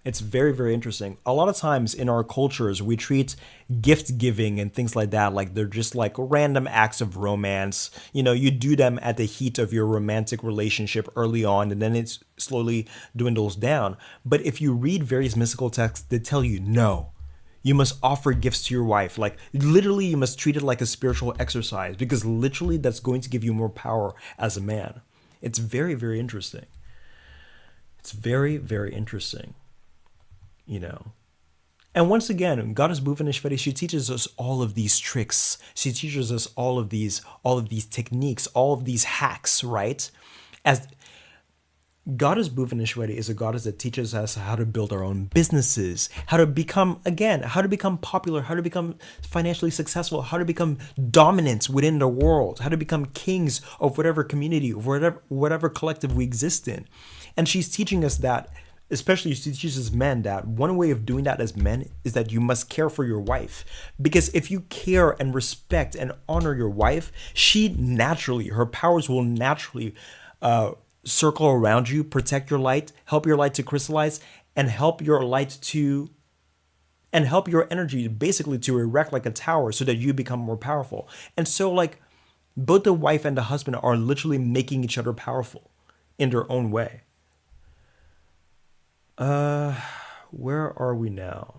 S1: It's very, very interesting. A lot of times in our cultures, we treat gift giving and things like that like they're just like random acts of romance. You do them at the heat of your romantic relationship early on, and then it slowly dwindles down. But if you read various mystical texts, they tell you, no, you must offer gifts to your wife. Like literally, you must treat it like a spiritual exercise, because literally that's going to give you more power as a man. It's very, very interesting. It's very, very interesting. And once again, Goddess Bhuvaneshwari, she teaches us all of these tricks. She teaches us all of these techniques, all of these hacks, right? As Goddess Bhuvaneshwari is a goddess that teaches us how to build our own businesses, how to become popular, how to become financially successful, how to become dominant within the world, how to become kings of whatever community, whatever collective we exist in. And she's teaching us that, especially she teaches men that one way of doing that as men is that you must care for your wife. Because if you care and respect and honor your wife, her powers will naturally circle around you, protect your light, help your light to crystallize, and help your energy basically to erect like a tower so that you become more powerful. And so like both the wife and the husband are literally making each other powerful in their own way. Where are we now?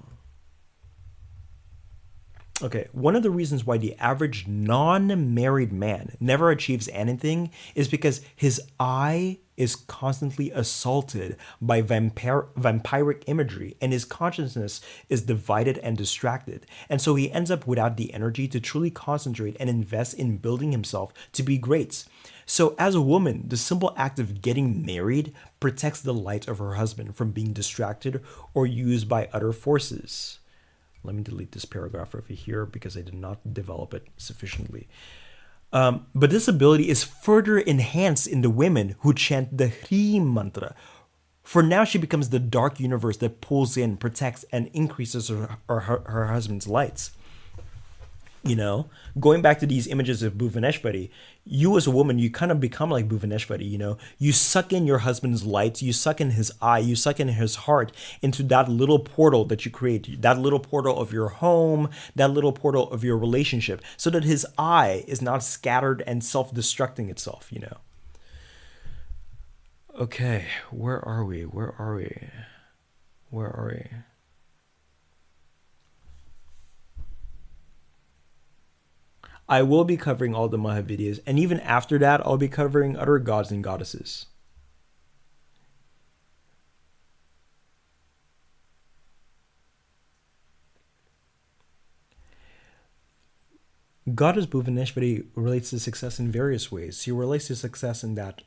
S1: Okay, one of the reasons why the average non-married man never achieves anything is because his eye is constantly assaulted by vampiric imagery and his consciousness is divided and distracted. And so he ends up without the energy to truly concentrate and invest in building himself to be great. So, as a woman, the simple act of getting married protects the light of her husband from being distracted or used by other forces. Let me delete this paragraph over here because I did not develop it sufficiently. But this ability is further enhanced in the women who chant the Hri mantra. For now, she becomes the dark universe that pulls in, protects, and increases her husband's lights. You know, going back to these images of Bhuvaneshwari, you as a woman, you kind of become like Bhuvaneshwari, you know, you suck in your husband's lights, you suck in his eye, you suck in his heart into that little portal that you create, that little portal of your home, that little portal of your relationship, so that his eye is not scattered and self-destructing itself, you know. Okay, where are we? Where are we? Where are we? I will be covering all the Maha videos, and even after that, I'll be covering other gods and goddesses. Goddess Bhuvaneshwari relates to success in various ways. She relates to success in that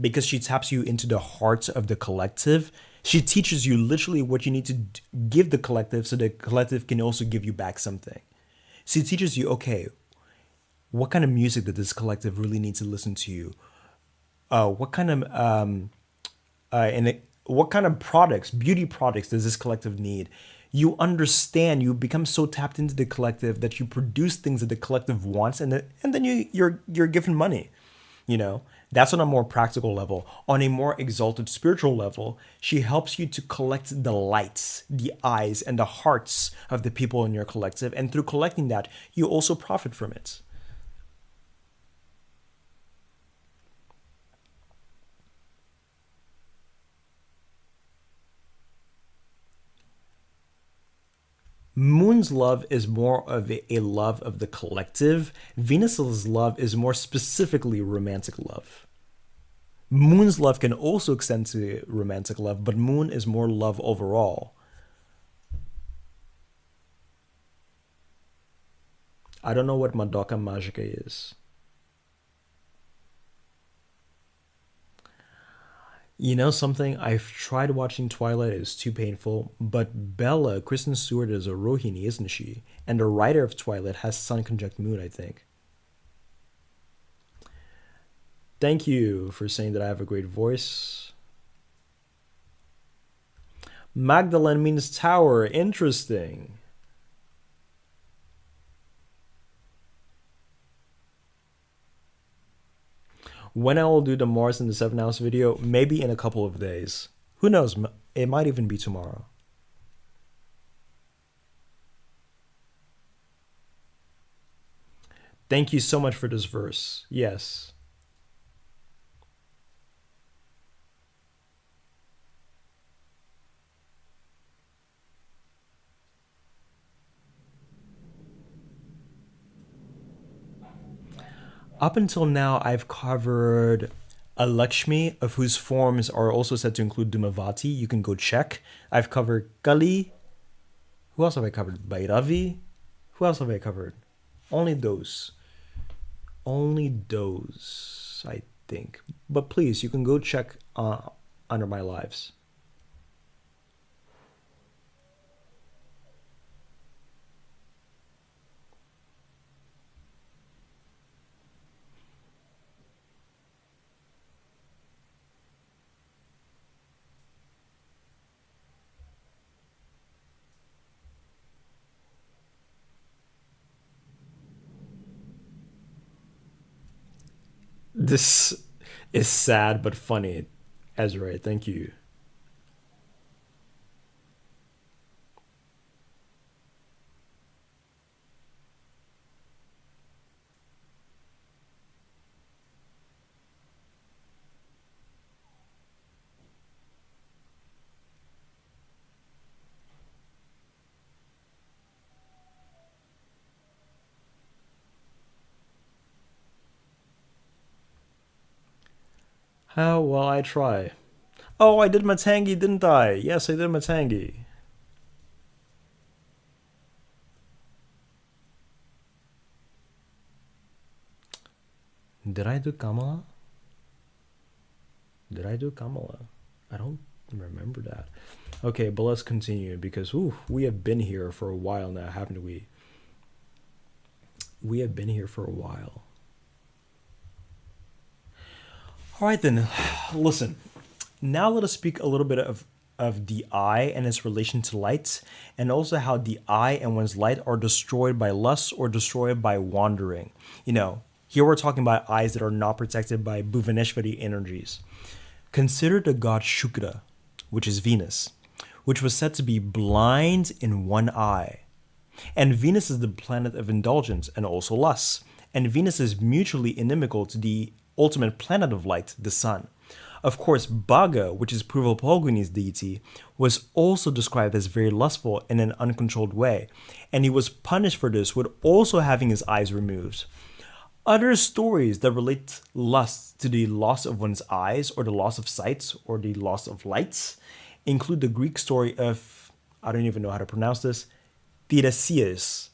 S1: because she taps you into the heart of the collective, she teaches you literally what you need to give the collective so the collective can also give you back something. She teaches you, okay, what kind of music did this collective really need to listen to you? What kind of what kind of products, beauty products, does this collective need? You understand. You become so tapped into the collective that you produce things that the collective wants, and then you're given money. You know, that's on a more practical level. On a more exalted spiritual level, she helps you to collect the lights, the eyes, and the hearts of the people in your collective, and through collecting that, you also profit from it. Moon's love is more of a love of the collective. Venus's love is more specifically romantic love. Moon's love can also extend to romantic love, but Moon is more love overall. I don't know what Madoka Magica is. You know something? I've tried watching Twilight, it's too painful, but Bella, Kristen Stewart, is a Rohini, isn't she? And the writer of Twilight has Sun conjunct Moon, I think. Thank you for saying that I have a great voice. Magdalene means tower. Interesting. When I will do the Mars in the 7th house video, maybe in a couple of days. Who knows? It might even be tomorrow. Thank you so much for this verse. Yes. Up until now, I've covered a Lakshmi, of whose forms are also said to include Dhumavati. You can go check. I've covered Kali. Who else have I covered? Bhairavi. Who else have I covered? Only those. Only those, I think. But please, you can go check under my lives. This is sad but funny. Ezra, thank you. How well I try. Oh, I did Matangi, didn't I? Yes, I did Matangi. Did I do Kamala? Did I do Kamala? I don't remember that. Okay, but let's continue because we have been here for a while now, haven't we? We have been here for a while. All right, then. Listen, now let us speak a little bit of the eye and its relation to light, and also how the eye and one's light are destroyed by lust or destroyed by wandering. Here we're talking about eyes that are not protected by Bhuvaneshwari energies. Consider the god Shukra, which is Venus, which was said to be blind in one eye. And Venus is the planet of indulgence and also lust. And Venus is mutually inimical to the ultimate planet of light, the sun. Of course, Bhaga, which is Purvapalguni's deity, was also described as very lustful in an uncontrolled way, and he was punished for this with also having his eyes removed. Other stories that relate lust to the loss of one's eyes or the loss of sight or the loss of lights include the Greek story of, I don't even know how to pronounce this, Tiresias.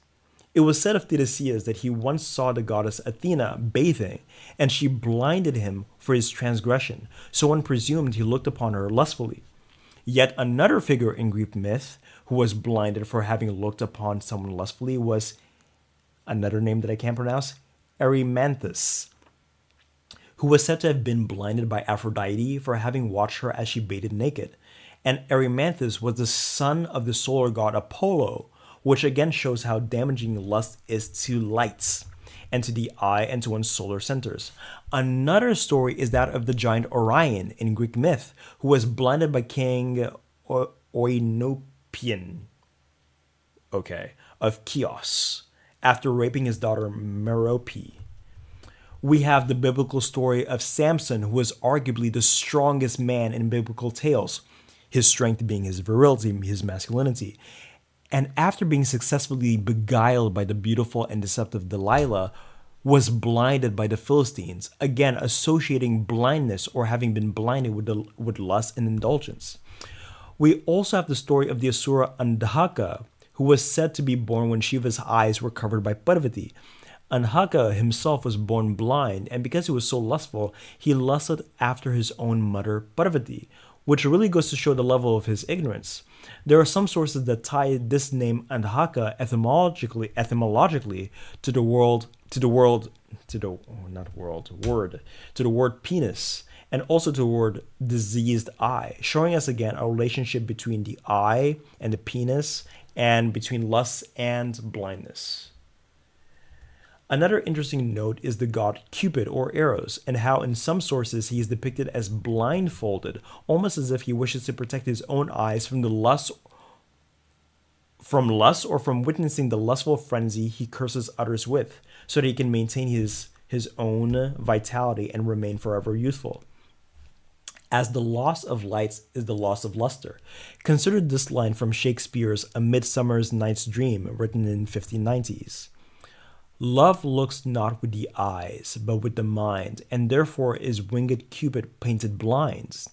S1: It was said of Tiresias that he once saw the goddess Athena bathing, and she blinded him for his transgression, so one presumed he looked upon her lustfully. Yet another figure in Greek myth who was blinded for having looked upon someone lustfully was another name that I can't pronounce, Erymanthus, who was said to have been blinded by Aphrodite for having watched her as she bathed naked. And Erymanthus was the son of the solar god Apollo, which again shows how damaging lust is to lights and to the eye and to one's solar centers. Another story is that of the giant Orion in Greek myth, who was blinded by King Oenopion, of Chios, after raping his daughter Merope. We have the biblical story of Samson, who was arguably the strongest man in biblical tales, his strength being his virility, his masculinity. And after being successfully beguiled by the beautiful and deceptive Delilah, was blinded by the Philistines, again associating blindness or having been blinded with lust and indulgence. We also have the story of the Asura Andhaka, who was said to be born when Shiva's eyes were covered by Parvati. Andhaka himself was born blind, and because he was so lustful, he lusted after his own mother Parvati, which really goes to show the level of his ignorance. There are some sources that tie this name Andhaka etymologically to the word penis, and also to the word diseased eye, showing us again a relationship between the eye and the penis, and between lust and blindness. Another interesting note is the god Cupid or Eros, and how in some sources he is depicted as blindfolded, almost as if he wishes to protect his own eyes from lust or from witnessing the lustful frenzy he curses others with, so that he can maintain his own vitality and remain forever youthful. As the loss of lights is the loss of luster. Consider this line from Shakespeare's A Midsummer's Night's Dream, written in 1590s. Love looks not with the eyes, but with the mind, and therefore is winged Cupid painted blind.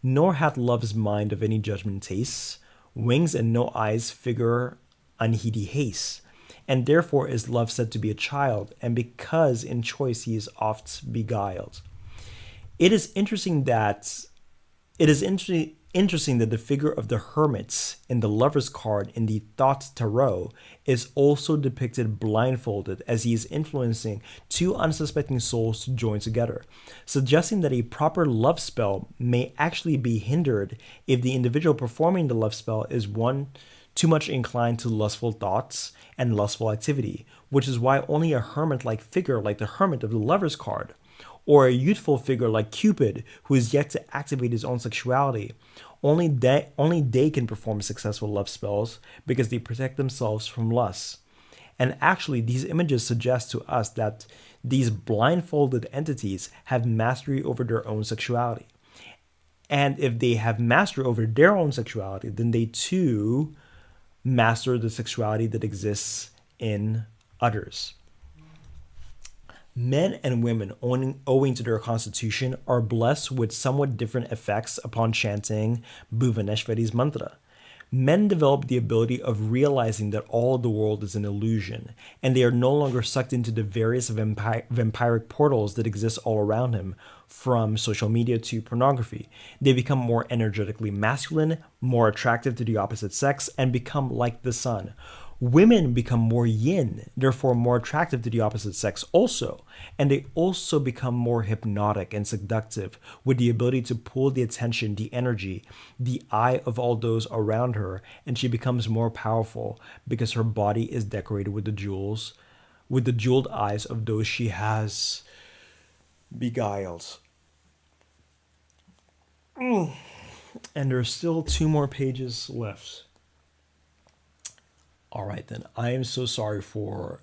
S1: Nor hath love's mind of any judgment tastes, wings and no eyes figure unheedy haste. And therefore is love said to be a child, and because in choice he is oft beguiled. It is interesting that the figure of the hermits in the Lover's card in the Thought Tarot is also depicted blindfolded as he is influencing two unsuspecting souls to join together, suggesting that a proper love spell may actually be hindered if the individual performing the love spell is one too much inclined to lustful thoughts and lustful activity, which is why only a hermit-like figure like the hermit of the Lover's card, or a youthful figure like Cupid, who is yet to activate his own sexuality, only they can perform successful love spells because they protect themselves from lust. And actually, these images suggest to us that these blindfolded entities have mastery over their own sexuality. And if they have mastery over their own sexuality, then they too master the sexuality that exists in others. Men and women, owing to their constitution, are blessed with somewhat different effects upon chanting Bhuvaneshwari's mantra. Men develop the ability of realizing that all of the world is an illusion, and they are no longer sucked into the various vampiric portals that exist all around him, from social media to pornography. They become more energetically masculine, more attractive to the opposite sex, and become like the sun. Women become more yin, therefore more attractive to the opposite sex also, and they also become more hypnotic and seductive with the ability to pull the attention, the energy, the eye of all those around her, and she becomes more powerful because her body is decorated with the jewels, with the jeweled eyes of those she has beguiled. And there's still two more pages left. All right, then. I am so sorry for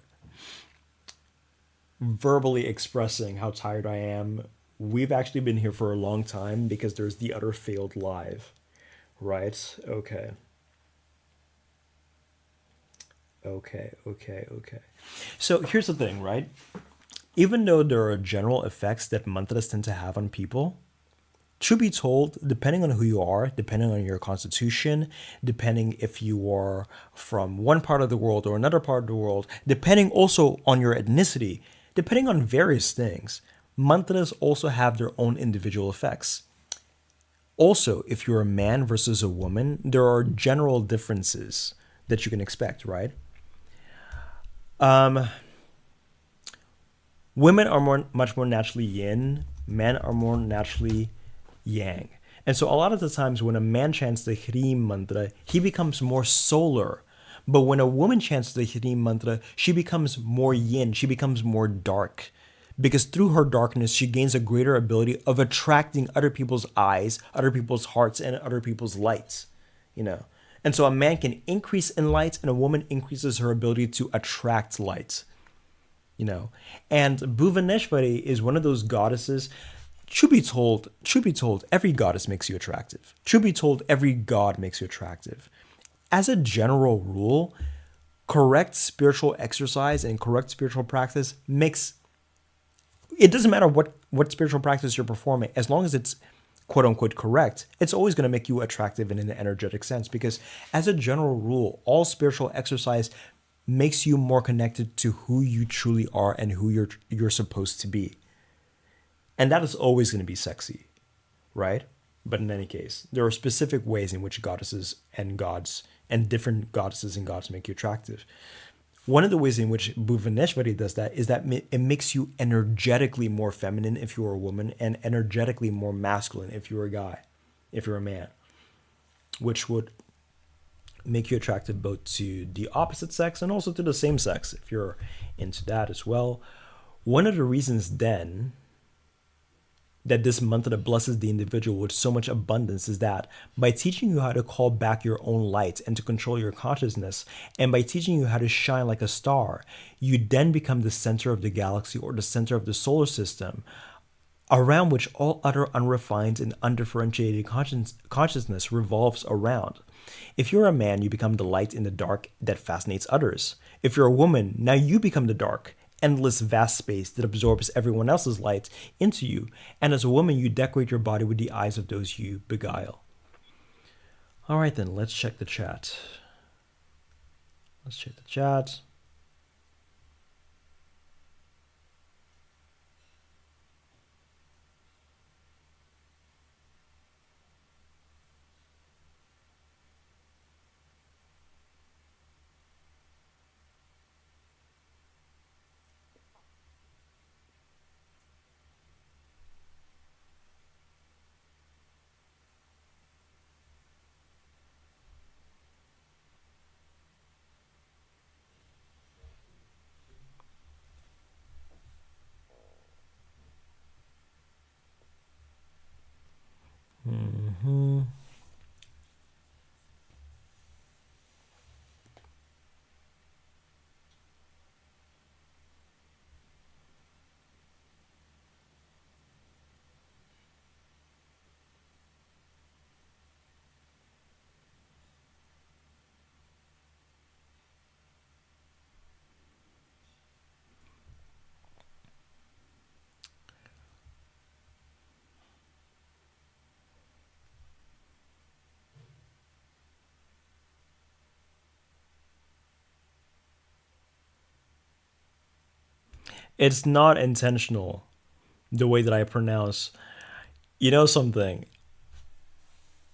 S1: verbally expressing how tired I am. We've actually been here for a long time because there's the other failed live, right? Okay. Okay. So here's the thing, right? Even though there are general effects that mantras tend to have on people, truth be told, depending on who you are, depending on your constitution, depending if you are from one part of the world or another part of the world, depending also on your ethnicity, depending on various things, mantras also have their own individual effects. Also, if you're a man versus a woman, there are general differences that you can expect, right? Women are much more naturally yin, men are more naturally yang. And so a lot of the times when a man chants the Hrim mantra, he becomes more solar. But when a woman chants the Hrim mantra, she becomes more yin, she becomes more dark. Because through her darkness, she gains a greater ability of attracting other people's eyes, other people's hearts, and other people's lights, you know. And so a man can increase in light, and a woman increases her ability to attract light, you know. And Bhuvaneshwari is one of those goddesses. Truth be told, every goddess makes you attractive. Truth be told, every god makes you attractive. As a general rule, correct spiritual exercise and correct spiritual practice makes it doesn't matter what spiritual practice you're performing, as long as it's quote unquote correct, it's always going to make you attractive in an energetic sense. Because as a general rule, all spiritual exercise makes you more connected to who you truly are and who you're supposed to be. And that is always going to be sexy, right? But in any case, there are specific ways in which goddesses and gods and different goddesses and gods make you attractive. One of the ways in which Bhuvaneshwari does that is that it makes you energetically more feminine if you're a woman and energetically more masculine if you're a guy, if you're a man, which would make you attractive both to the opposite sex and also to the same sex if you're into that as well. One of the reasons then that this mantra blesses the individual with so much abundance is that by teaching you how to call back your own light and to control your consciousness, and by teaching you how to shine like a star, you then become the center of the galaxy or the center of the solar system, around which all other unrefined and undifferentiated consciousness revolves around. If you're a man, you become the light in the dark that fascinates others. If you're a woman, now you become the dark, endless vast space that absorbs everyone else's light into you. And as a woman, you decorate your body with the eyes of those you beguile. All right, then, let's check the chat. Let's check the chat. It's not intentional the way that I pronounce. You know something?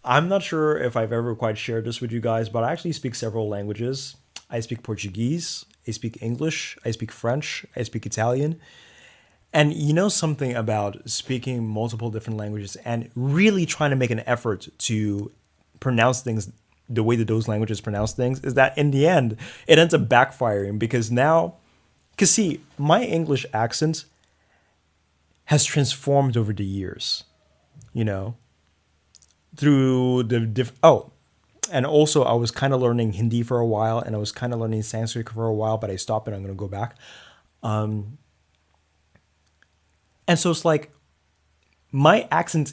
S1: I'm not sure if I've ever quite shared this with you guys, but I actually speak several languages. I speak Portuguese, I speak English, I speak French, I speak Italian. And you know something about speaking multiple different languages and really trying to make an effort to pronounce things the way that those languages pronounce things is that in the end, it ends up backfiring because now, because see, my English accent has transformed over the years, you know, through the oh, and also I was kind of learning Hindi for a while and I was kind of learning Sanskrit for a while, but I stopped and I'm going to go back. And so it's like my accent,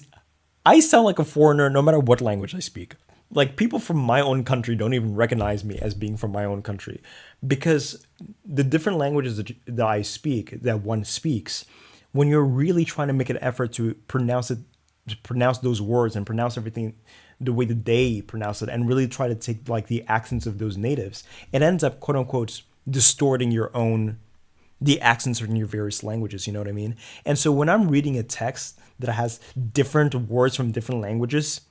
S1: I sound like a foreigner no matter what language I speak. Like people from my own country don't even recognize me as being from my own country because the different languages that I speak, that one speaks, when you're really trying to make an effort to pronounce it, to pronounce those words and pronounce everything the way that they pronounce it and really try to take like the accents of those natives, it ends up quote unquote distorting your own the accents in your various languages, you know what I mean? And so when I'm reading a text that has different words from different languages,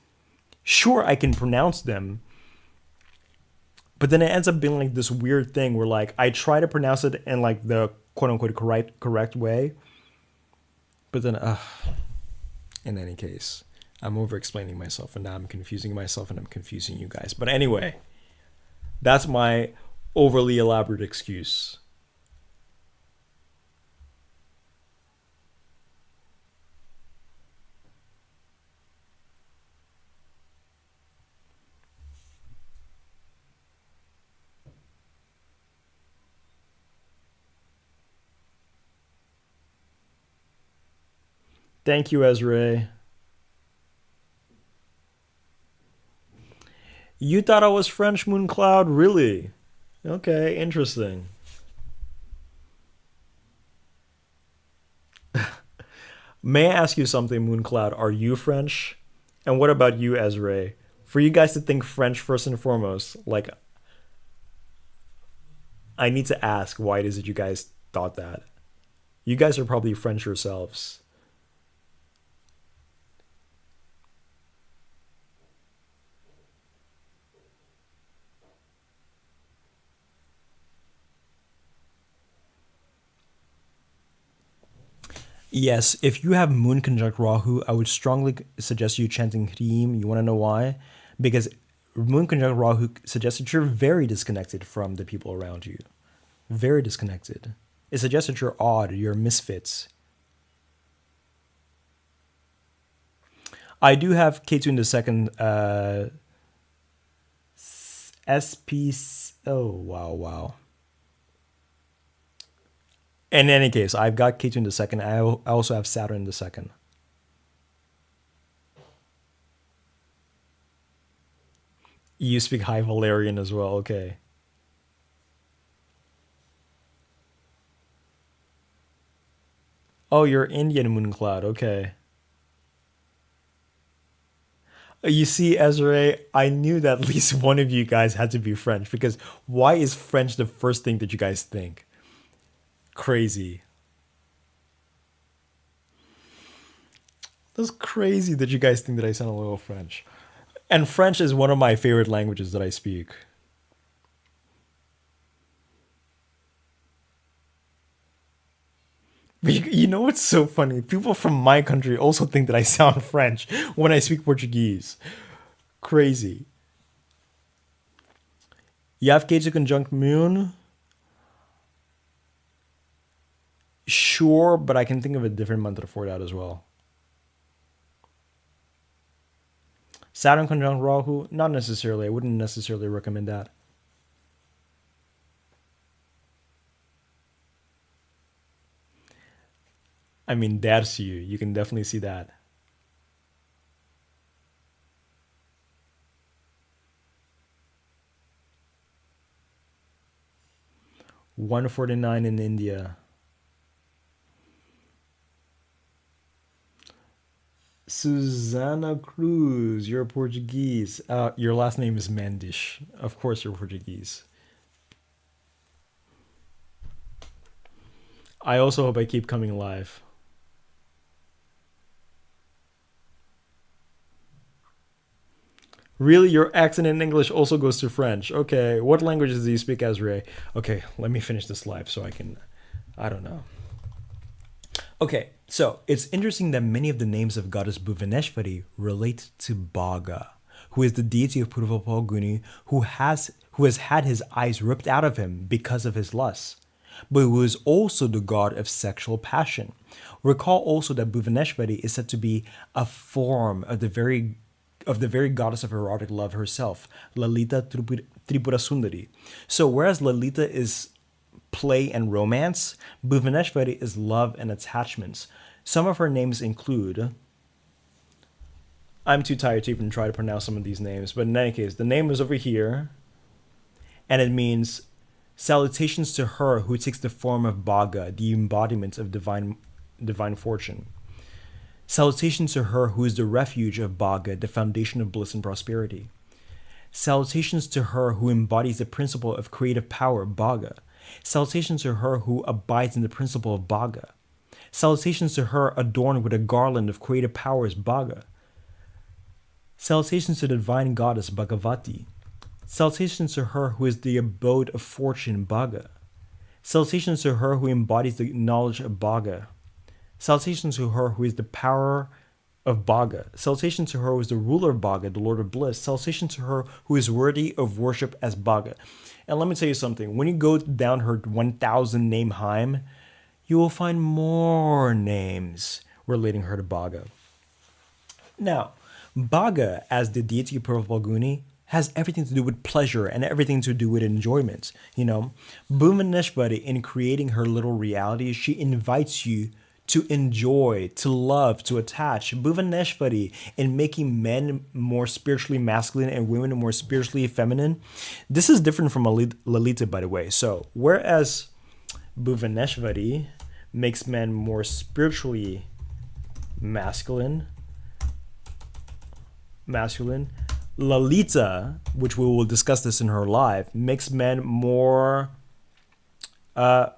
S1: sure I can pronounce them, but then it ends up being like this weird thing where like I try to pronounce it in like the quote unquote correct way, but then in any case, I'm over explaining myself and now I'm confusing myself and I'm confusing you guys. But anyway, that's my overly elaborate excuse. Thank you, Ezra. You thought I was French, Moon Cloud? Really? Okay, interesting. May I ask you something, Moon Cloud? Are you French? And what about you, Ezra? For you guys to think French first and foremost, like I need to ask why it is that you guys thought that. You guys are probably French yourselves. Yes, if you have Moon conjunct Rahu, I would strongly suggest you chanting Hreem. You want to know why? Because Moon conjunct Rahu suggests that you're very disconnected from the people around you. Very disconnected. It suggests that you're odd, you're misfits. I do have K2 in the second SP. Oh, wow, wow. In any case, I've got K2 in the second. I also have Saturn in the second. You speak High Valerian as well, okay. Oh, you're Indian Moon Cloud, okay. You see, Ezra, I knew that at least one of you guys had to be French because why is French the first thing that you guys think? Crazy. That's crazy that you guys think that I sound a little French. And French is one of my favorite languages that I speak. You know what's so funny? People from my country also think that I sound French when I speak Portuguese. Crazy. You have K2 conjunct Moon? Sure, but I can think of a different mantra for that as well. Saturn conjunct Rahu? Not necessarily. I wouldn't necessarily recommend that. I mean, that's you. You can definitely see that. 149 in India. Susana Cruz, you're Portuguese. Your last name is Mendes. Of course, you're Portuguese. I also hope I keep coming live. Really, your accent in English also goes to French. Okay, what languages do you speak, Azray? Okay, let me finish this live so I can. I don't know. Okay, so it's interesting that many of the names of goddess Bhuvaneshwari relate to Bhaga, who is the deity of Purva Phalguni, who has had his eyes ripped out of him because of his lusts, but who is also the god of sexual passion. Recall also that Bhuvaneshwari is said to be a form of the very goddess of erotic love herself, Lalita Tripura Sundari. So whereas Lalita is play and romance, Bhuvaneshwari is love and attachments. Some of her names include. I'm too tired to even try to pronounce some of these names, but in any case, the name is over here, and it means salutations to her who takes the form of Bhaga, the embodiment of divine fortune. Salutations to her who is the refuge of Bhaga, the foundation of bliss and prosperity. Salutations to her who embodies the principle of creative power, Bhaga. Salutations to her who abides in the principle of Bhaga. Salutations to her adorned with a garland of creative powers, Bhaga. Salutations to the divine goddess, Bhagavati. Salutations to her who is the abode of fortune, Bhaga. Salutations to her who embodies the knowledge of Bhaga. Salutations to her who is the power of Bhaga. Salutations to her who is the ruler of Bhaga, the Lord of Bliss. Salutations to her who is worthy of worship as Bhaga. And let me tell you something. When you go down her 1,000 name hymn, you will find more names relating her to Bhaga. Now, Bhaga, as the deity of Purva Phalguni, has everything to do with pleasure and everything to do with enjoyment. Bhuvaneshwari, in creating her little reality, she invites you to enjoy, to love, to attach. Bhuvaneshwari, in making men more spiritually masculine and women more spiritually feminine. This is different from Lalita, by the way. So, whereas Bhuvaneshwari makes men more spiritually masculine, Lalita, which we will discuss this in her live, makes men more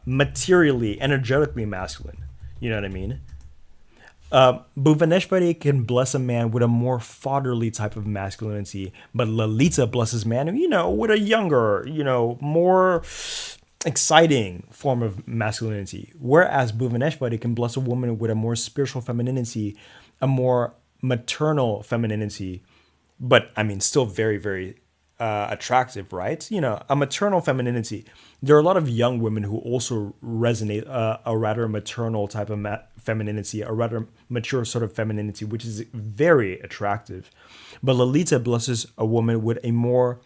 S1: materially, energetically masculine. You know what I mean? Bhuvaneshwari can bless a man with a more fatherly type of masculinity, but Lalita blesses man, with a younger, more exciting form of masculinity. Whereas Bhuvaneshwari can bless a woman with a more spiritual femininity, a more maternal femininity, but still very, very attractive, right? A maternal femininity. There are a lot of young women who also resonate a rather maternal type of femininity, a rather mature sort of femininity, which is very attractive. But Lalita blesses a woman with a more,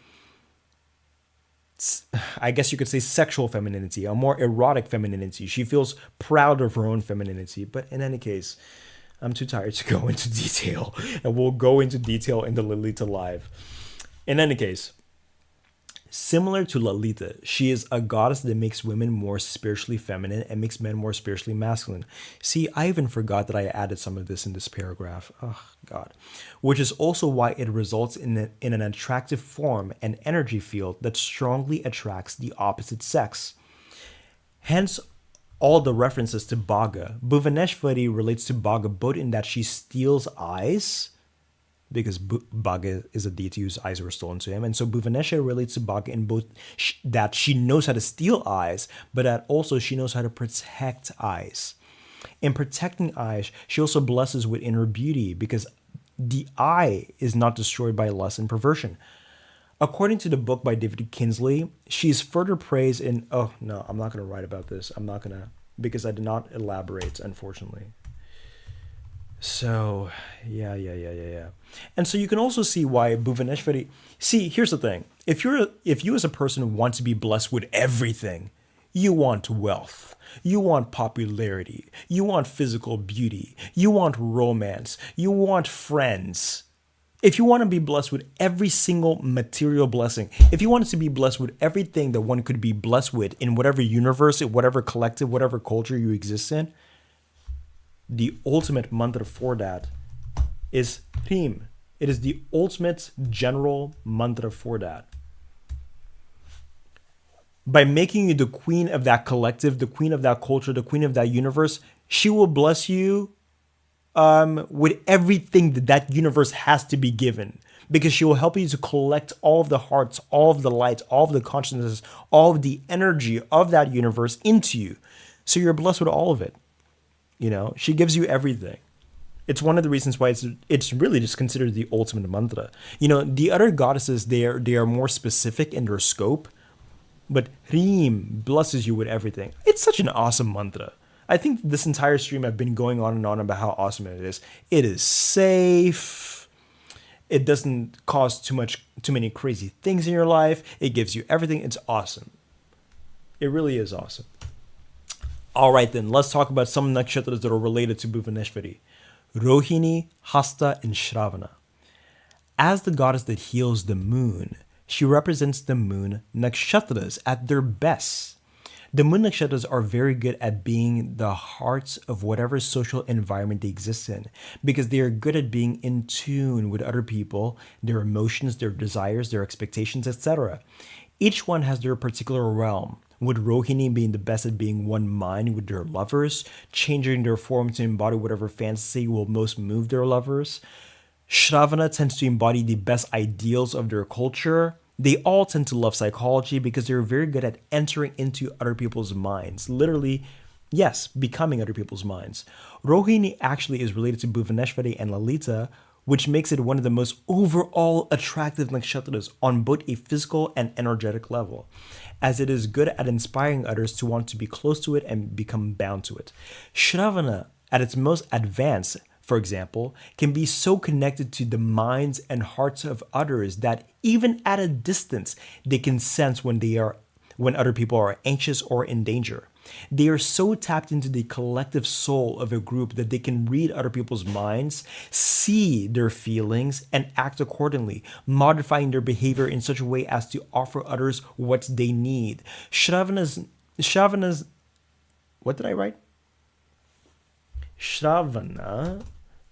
S1: I guess you could say, sexual femininity, a more erotic femininity. She feels proud of her own femininity. But in any case, I'm too tired to go into detail, and we'll go into detail in the Lalita Live. In any case, similar to Lalita, she is a goddess that makes women more spiritually feminine and makes men more spiritually masculine. See, I even forgot that I added some of this in this paragraph. Oh, God. Which is also why it results in an attractive form and energy field that strongly attracts the opposite sex. Hence, all the references to Bhaga. Bhuvaneshwari relates to Bhaga both in that she steals eyes, because Bhaga is a deity whose eyes were stolen to him. And so Bhuvaneshwari relates to Bhaga in both that she knows how to steal eyes, but that also she knows how to protect eyes. In protecting eyes, she also blesses with inner beauty, because the eye is not destroyed by lust and perversion. According to the book by David Kinsley, she is further praised in... Oh, no, I'm not going to write about this. I'm not going to... Because I did not elaborate, unfortunately. So, yeah. And so you can also see why Bhuvaneshwari... See, here's the thing. If you as a person want to be blessed with everything, you want wealth, you want popularity, you want physical beauty, you want romance, you want friends... If you want to be blessed with every single material blessing, if you want to be blessed with everything that one could be blessed with in whatever universe, whatever collective, whatever culture you exist in, the ultimate mantra for that is Hrim. It is the ultimate general mantra for that. By making you the queen of that collective, the queen of that culture, the queen of that universe, she will bless you with everything that that universe has to be given, because she will help you to collect all of the hearts, all of the lights, all of the consciousnesses, all of the energy of that universe into you. So you're blessed with all of it. She gives you everything. It's one of the reasons why it's really just considered the ultimate mantra. The other goddesses, they are more specific in their scope, but Reem blesses you with everything. It's such an awesome mantra. I think this entire stream I've been going on and on about how awesome it is. It is safe. It doesn't cause too many crazy things in your life. It gives you everything. It's awesome. It really is awesome. All right, then let's talk about some nakshatras that are related to Bhuvaneshwari. Rohini, Hasta, and Shravana. As the goddess that heals the moon, she represents the moon nakshatras at their best. The moon nakshatras are very good at being the hearts of whatever social environment they exist in, because they are good at being in tune with other people, their emotions, their desires, their expectations, etc. Each one has their particular realm, with Rohini being the best at being one mind with their lovers, changing their form to embody whatever fantasy will most move their lovers. Shravana tends to embody the best ideals of their culture. They all tend to love psychology because they're very good at entering into other people's minds. Literally, yes, becoming other people's minds. Rohini actually is related to Bhuvaneshwari and Lalita, which makes it one of the most overall attractive nakshatras on both a physical and energetic level, as it is good at inspiring others to want to be close to it and become bound to it. Shravana, at its most advanced, for example, can be so connected to the minds and hearts of others that even at a distance, they can sense when other people are anxious or in danger. They are so tapped into the collective soul of a group that they can read other people's minds, see their feelings, and act accordingly, modifying their behavior in such a way as to offer others what they need. Shravana's, what did I write? Shravana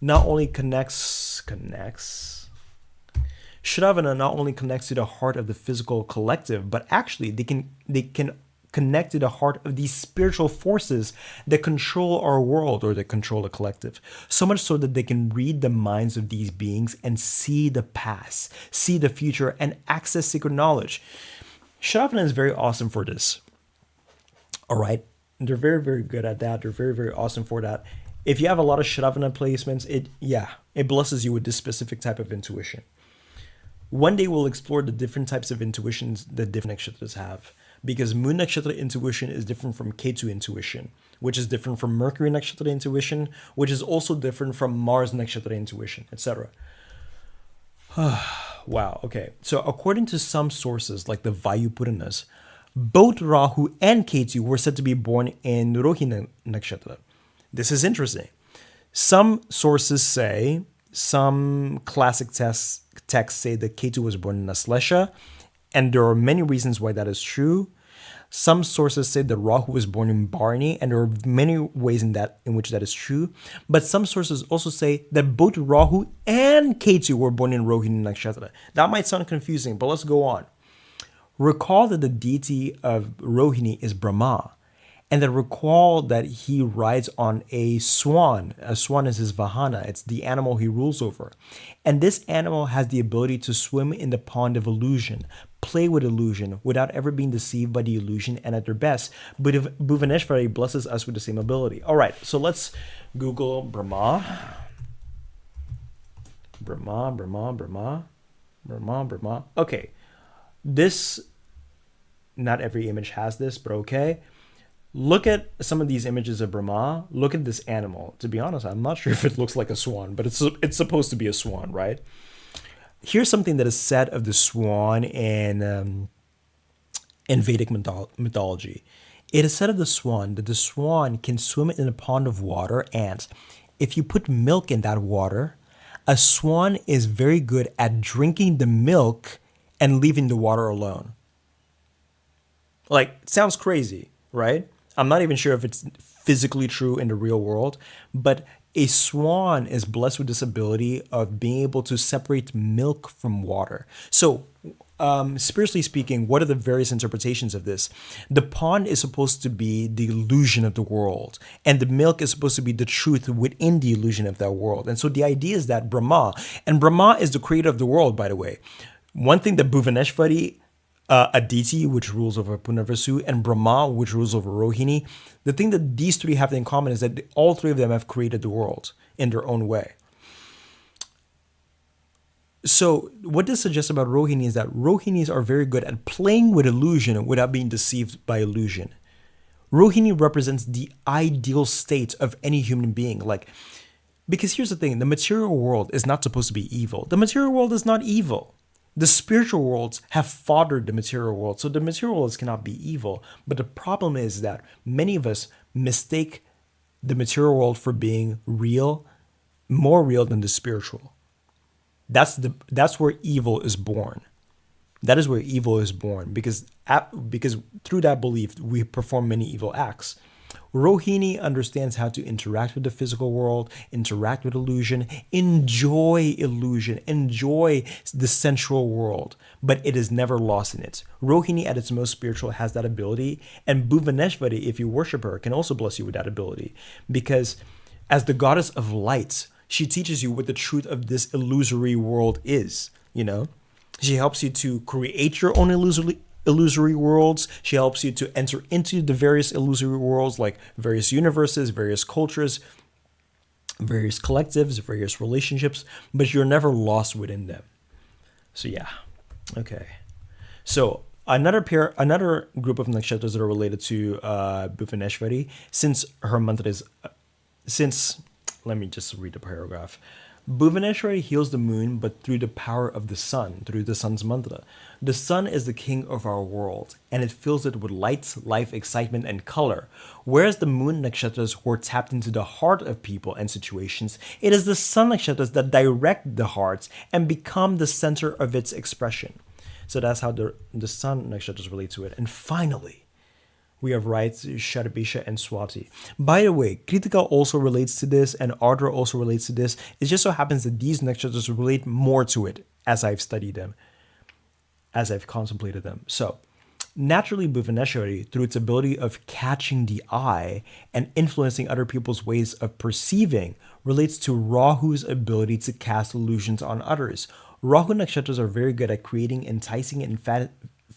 S1: not only connects Shravana not only connects to the heart of the physical collective, but actually they can connect to the heart of these spiritual forces that control our world or that control the collective. So much so that they can read the minds of these beings and see the past, see the future, and access secret knowledge. Shravana is very awesome for this. All right. They're very, very good at that. They're very, very awesome for that. If you have a lot of Shravana placements, it blesses you with this specific type of intuition. One day we'll explore the different types of intuitions that different nakshatras have, because Moon Nakshatra intuition is different from Ketu intuition, which is different from Mercury Nakshatra intuition, which is also different from Mars Nakshatra intuition, etc. Wow, okay. So according to some sources, like the Vayu Puranas, both Rahu and Ketu were said to be born in Rohini Nakshatra. This is interesting. Some sources say, some classic texts say that Ketu was born in Aslesha, and there are many reasons why that is true. Some sources say that Rahu was born in Bharani, and there are many ways in which that is true. But some sources also say that both Rahu and Ketu were born in Rohini Nakshatra. That might sound confusing, but let's go on. Recall that the deity of Rohini is Brahma, and then recall that he rides on a swan. A swan is his vahana. It's the animal he rules over. And this animal has the ability to swim in the pond of illusion, play with illusion without ever being deceived by the illusion, and at their best. But if Bhuvaneshwari blesses us with the same ability. All right, so let's Google Brahma. Brahma. Okay, this, not every image has this, but okay. Look at some of these images of Brahma. Look at this animal. To be honest, I'm not sure if it looks like a swan, but it's supposed to be a swan, right? Here's something that is said of the swan in Vedic mythology. It is said of the swan that the swan can swim in a pond of water, and if you put milk in that water, a swan is very good at drinking the milk and leaving the water alone. Like, it sounds crazy, right? I'm not even sure if it's physically true in the real world, but a swan is blessed with this ability of being able to separate milk from water. So spiritually speaking, what are the various interpretations of this? The pond is supposed to be the illusion of the world, and the milk is supposed to be the truth within the illusion of that world. And so the idea is that Brahma, and Brahma is the creator of the world, by the way. One thing that Bhuvaneshwari, Aditi, which rules over Punarvasu, and Brahma, which rules over Rohini, the thing that these three have in common is that all three of them have created the world in their own way. So, what this suggests about Rohini is that Rohinis are very good at playing with illusion without being deceived by illusion. Rohini represents the ideal state of any human being. Because here's the thing, the material world is not supposed to be evil. The material world is not evil. The spiritual worlds have fathered the material world, so the material worlds cannot be evil. But the problem is that many of us mistake the material world for being real, more real than the spiritual. That's where evil is born. That is where evil is born because through that belief we perform many evil acts. Rohini understands how to interact with the physical world, interact with illusion, enjoy the sensual world, but it is never lost in it. Rohini at its most spiritual has that ability, and Bhuvaneshwari, if you worship her, can also bless you with that ability because as the goddess of light, she teaches you what the truth of this illusory world is, She helps you to create your own illusory worlds. She helps you to enter into the various illusory worlds, like various universes, various cultures, various collectives, various relationships, but you're never lost within them. So yeah. Okay. So another group of nakshatras that are related to Bhuvaneshwari, let me just read the paragraph. Bhuvaneshwari heals the moon, but through the power of the sun, through the sun's mantra. The sun is the king of our world, and it fills it with light, life, excitement, and color. Whereas the moon nakshatras were tapped into the heart of people and situations, it is the sun nakshatras that direct the hearts and become the center of its expression. So that's how the sun nakshatras relate to it. And finally, we have rights, Sharbisha and Swati. By the way, Kritika also relates to this, and Ardra also relates to this. It just so happens that these nakshatras relate more to it as I've studied them, as I've contemplated them. So, naturally, Bhuvaneshwari, through its ability of catching the eye and influencing other people's ways of perceiving, relates to Rahu's ability to cast illusions on others. Rahu nakshatras are very good at creating enticing and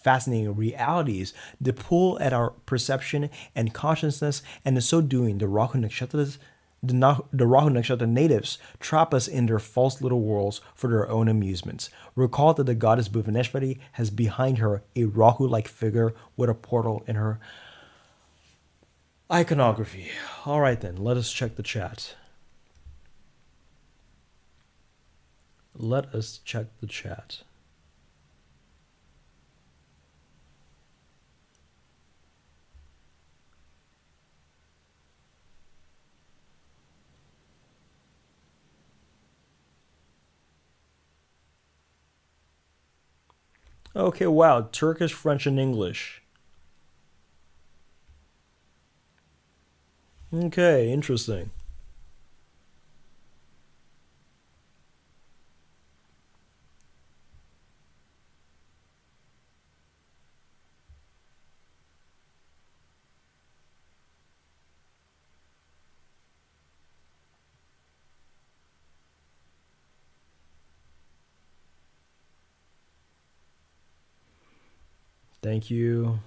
S1: fascinating realities that pull at our perception and consciousness, and in so doing, the Rahu Nakshatra natives trap us in their false little worlds for their own amusements. Recall that the goddess Bhuvaneshwari has behind her a Rahu-like figure with a portal in her iconography. All right then, let us check the chat. Let us check the chat. Okay, wow, Turkish, French, and English. Okay, interesting. Thank you.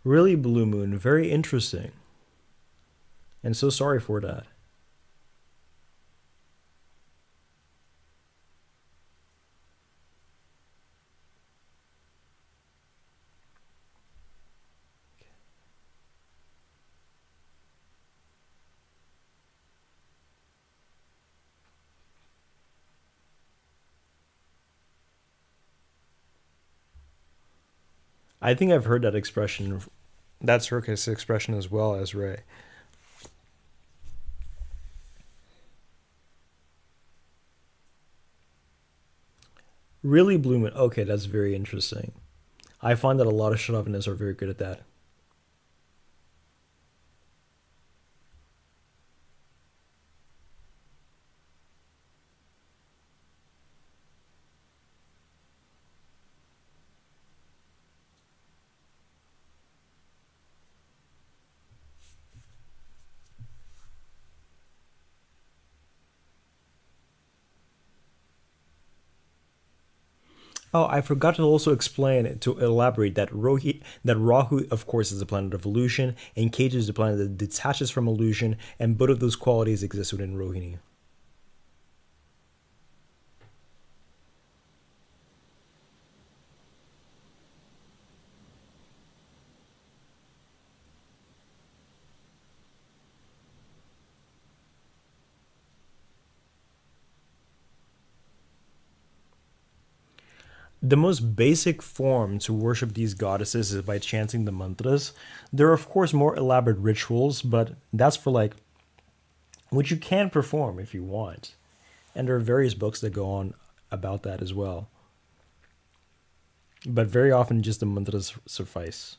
S1: Really, Blue Moon, very interesting. And so sorry for that. I think I've heard that expression. That's Turkish expression as well as Ray. Really, Blue Moon. Okay, that's very interesting. I find that a lot of Shravanists are very good at that. Oh, I forgot to also explain to elaborate that Rahu, of course, is the planet of illusion, and Ketu is the planet that detaches from illusion, and both of those qualities exist within Rohini. The most basic form to worship these goddesses is by chanting the mantras. There are, of course, more elaborate rituals, but that's for like which you can perform if you want. And there are various books that go on about that as well. But very often, just the mantras suffice.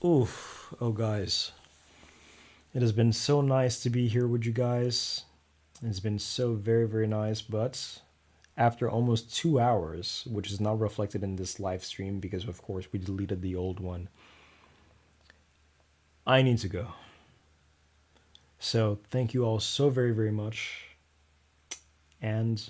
S1: Oof. Oh, guys. It has been so nice to be here with you guys. It's been so very, very nice. But after almost 2 hours, which is not reflected in this live stream because, of course, we deleted the old one, I need to go. So thank you all so very, very much. And